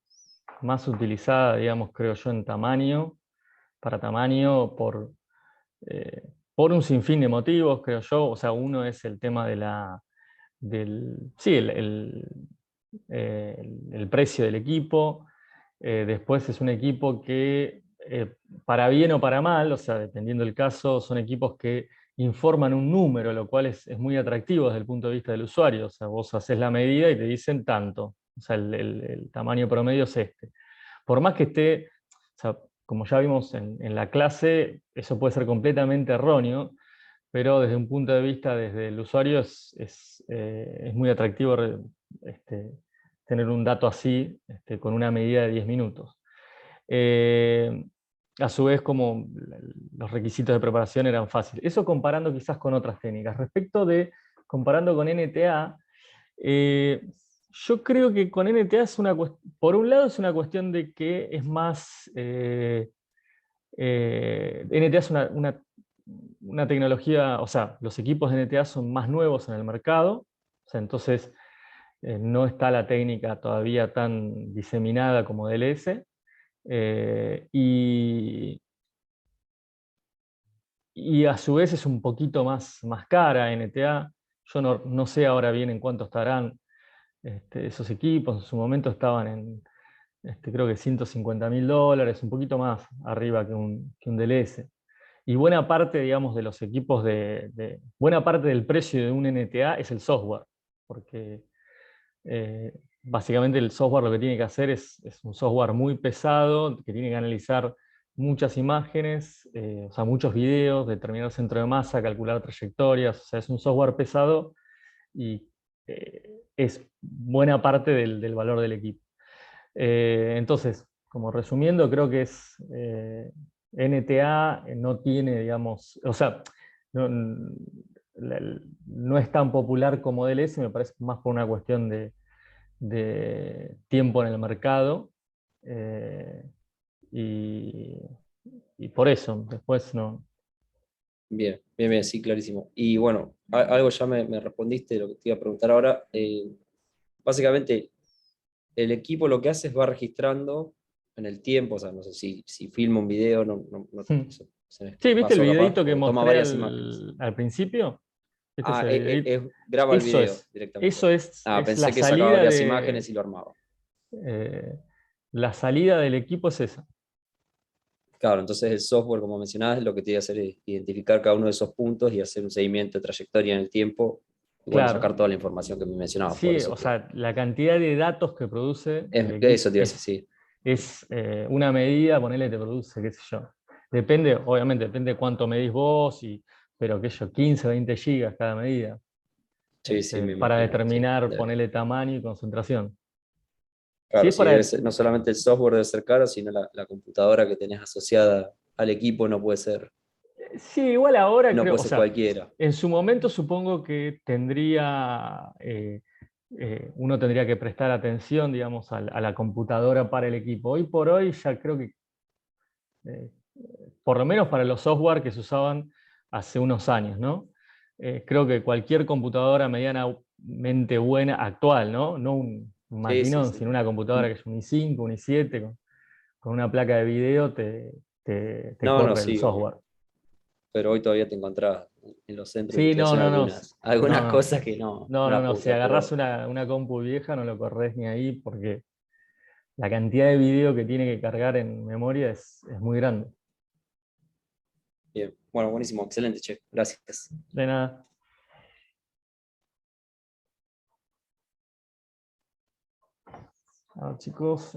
más utilizada, digamos, creo yo, en tamaño, para tamaño, por un sinfín de motivos, creo yo. O sea, uno es el tema sí, el precio del equipo. Después es un equipo que, para bien o para mal, o sea, dependiendo del caso, son equipos que informan un número, lo cual es muy atractivo desde el punto de vista del usuario. O sea, vos haces la medida y te dicen tanto. O sea, el tamaño promedio es este. Por más que esté, o sea, como ya vimos en la clase, eso puede ser completamente erróneo, pero desde un punto de vista desde el usuario es muy atractivo tener un dato así, con una medida de 10 minutos. A su vez, como los requisitos de preparación eran fáciles. Eso comparando quizás con otras técnicas. Respecto de comparando con NTA, yo creo que con NTA por un lado es una cuestión de que es más... NTA es una tecnología, o sea, los equipos de NTA son más nuevos en el mercado, o sea, entonces no está la técnica todavía tan diseminada como DLS, y a su vez es un poquito más cara NTA. Yo no sé ahora bien en cuánto estarán esos equipos. En su momento estaban en, creo que $150.000, un poquito más arriba que un DLS. Y buena parte, digamos, de los equipos buena parte del precio de un NTA es el software, porque básicamente el software lo que tiene que hacer es un software muy pesado, que tiene que analizar muchas imágenes, o sea, muchos videos, determinar centro de masa, calcular trayectorias. O sea, es un software pesado y es buena parte del valor del equipo. Entonces, como resumiendo, creo que NTA no tiene, digamos, o sea, no, no es tan popular como DLS, me parece más por una cuestión de tiempo en el mercado. Y, y por eso, después no. Bien, bien, bien, sí, clarísimo. Y bueno, algo ya me respondiste de lo que te iba a preguntar ahora. Básicamente, el equipo lo que hace es va registrando en el tiempo, o sea, no sé si filma un video, eso se me Sí, ¿viste el pasó capaz, videito que o toma mostré varias imágenes. al principio? ¿Viste Ah, ese videito? graba el video directamente. Eso Ah, es la pensé que sacaba salida varias de, imágenes y lo armaba. la salida del equipo es esa. Claro, entonces el software, como mencionabas, lo que te iba a hacer es identificar cada uno de esos puntos y hacer un seguimiento de trayectoria en el tiempo y bueno, Claro, sacar toda la información que me mencionabas. Por sí, eso o sea, la cantidad de datos que produce el equipo eso te iba a decir, sí. es una medida, ponele, te produce, qué sé yo. Depende, obviamente, depende de cuánto medís vos, pero qué sé yo, 15, 20 gigas cada medida, Sí, sí, me para imagino. Sí, determinar, ponerle tamaño y concentración. Si claro, es sí, para, no solamente el software debe ser caro, sino la computadora que tenés asociada al equipo sí, igual ahora no creo, puede o ser sea, cualquiera. en su momento supongo que uno tendría que prestar atención, digamos, a la computadora para el equipo. Hoy por hoy ya creo que, eh, por lo menos para los software que se usaban hace unos años, ¿no? Creo que cualquier computadora medianamente buena, actual, ¿no? No un Sí, sí, maquinón, sí. sino una computadora que es un i5, un i7, con una placa de video, te No, no, corre el sí, obvio. software. Pero hoy todavía te encontrás en los centros de Sí, no, investigación no, no. algunas No, no. cosas que no No, no, la no. puedo Si usar, agarrás pero una compu vieja, no lo corres ni ahí porque la cantidad de video que tiene que cargar en memoria es muy grande. bien. Bueno, buenísimo, excelente, che. Gracias. De nada. Ahora, chicos,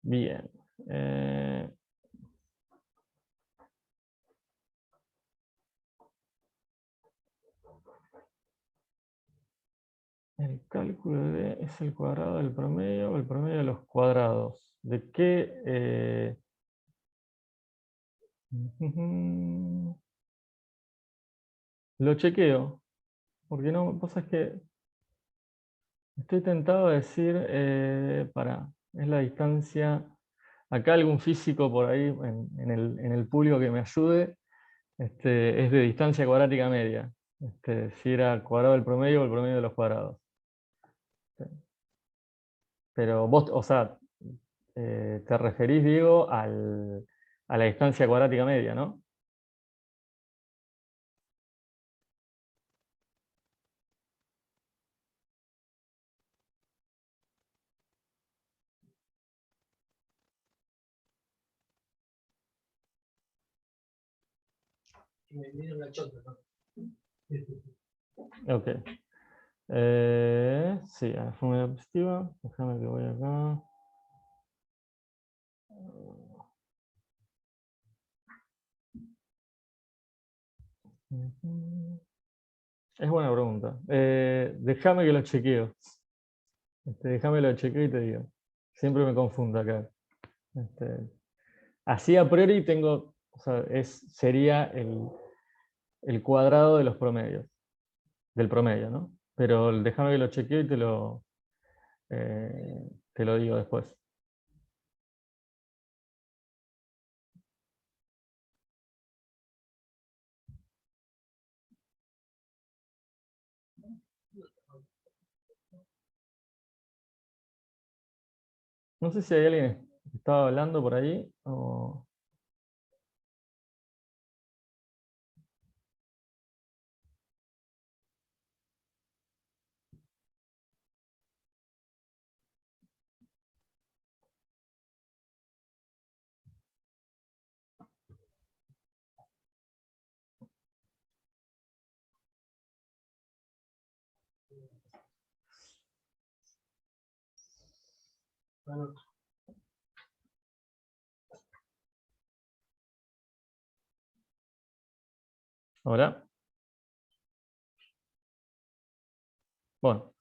bien. Eh, El cálculo es el cuadrado del promedio o el promedio de los cuadrados. ¿De qué? Lo chequeo, porque no, pasa es que estoy tentado a decir, es la distancia, acá algún físico por ahí en el público que me ayude, es de distancia cuadrática media. Si era cuadrado del promedio o el promedio de los cuadrados. Pero vos, o sea, te referís, Diego, a la distancia cuadrática media, ¿no? Ok. Sí, a la fórmula positiva. Déjame que voy acá. Es buena pregunta. Déjame que lo chequeo. Déjame lo chequeo y te digo. Siempre me confundo acá. Este, Así a priori tengo, o sea, sería el cuadrado de los promedios, del promedio, ¿no? Pero déjame que lo chequeo y te lo digo después. No sé si hay alguien que estaba hablando por ahí o... ¿Hola? Bueno.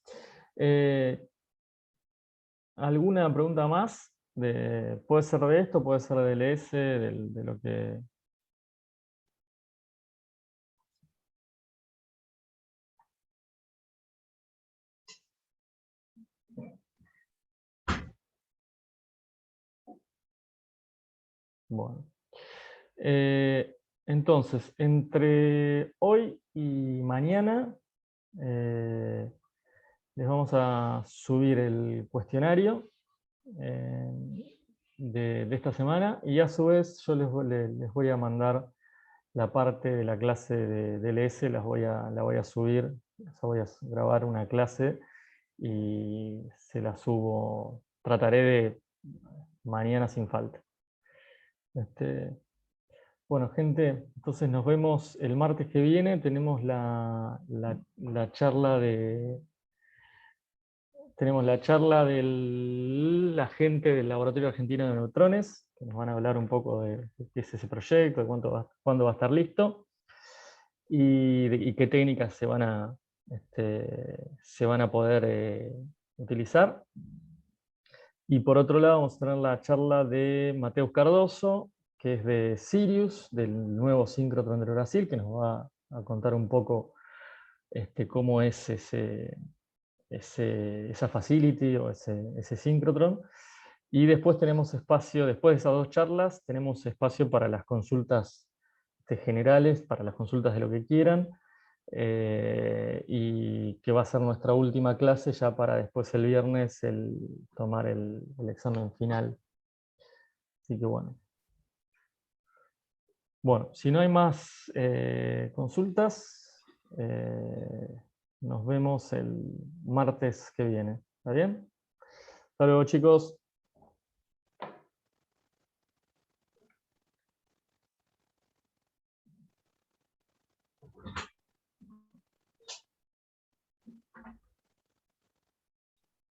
¿Alguna pregunta más? puede ser de esto, puede ser del LS, de lo que... Bueno. Entonces, entre hoy y mañana les vamos a subir el cuestionario de esta semana, y a su vez yo les voy a mandar la parte de la clase de DLS, la voy a subir, o sea, voy a grabar una clase y se la subo, trataré de mañana sin falta. Bueno, gente, entonces nos vemos el martes que viene. Tenemos la charla de... Tenemos la charla de la gente del Laboratorio Argentino de Neutrones, que nos van a hablar un poco de qué es ese proyecto, de cuándo va a estar listo, y qué técnicas se van a poder utilizar. Y por otro lado vamos a tener la charla de Mateus Cardoso, que es de Sirius, del nuevo síncrotron de Brasil, que nos va a contar un poco cómo es esa facility o ese síncrotron. Y después tenemos espacio, después de esas dos charlas, tenemos espacio para las consultas generales, para las consultas de lo que quieran, y que va a ser nuestra última clase ya para después el viernes tomar el examen final. Así que bueno. Bueno, si no hay más consultas, nos vemos el martes que viene. ¿Está bien? Hasta luego, chicos.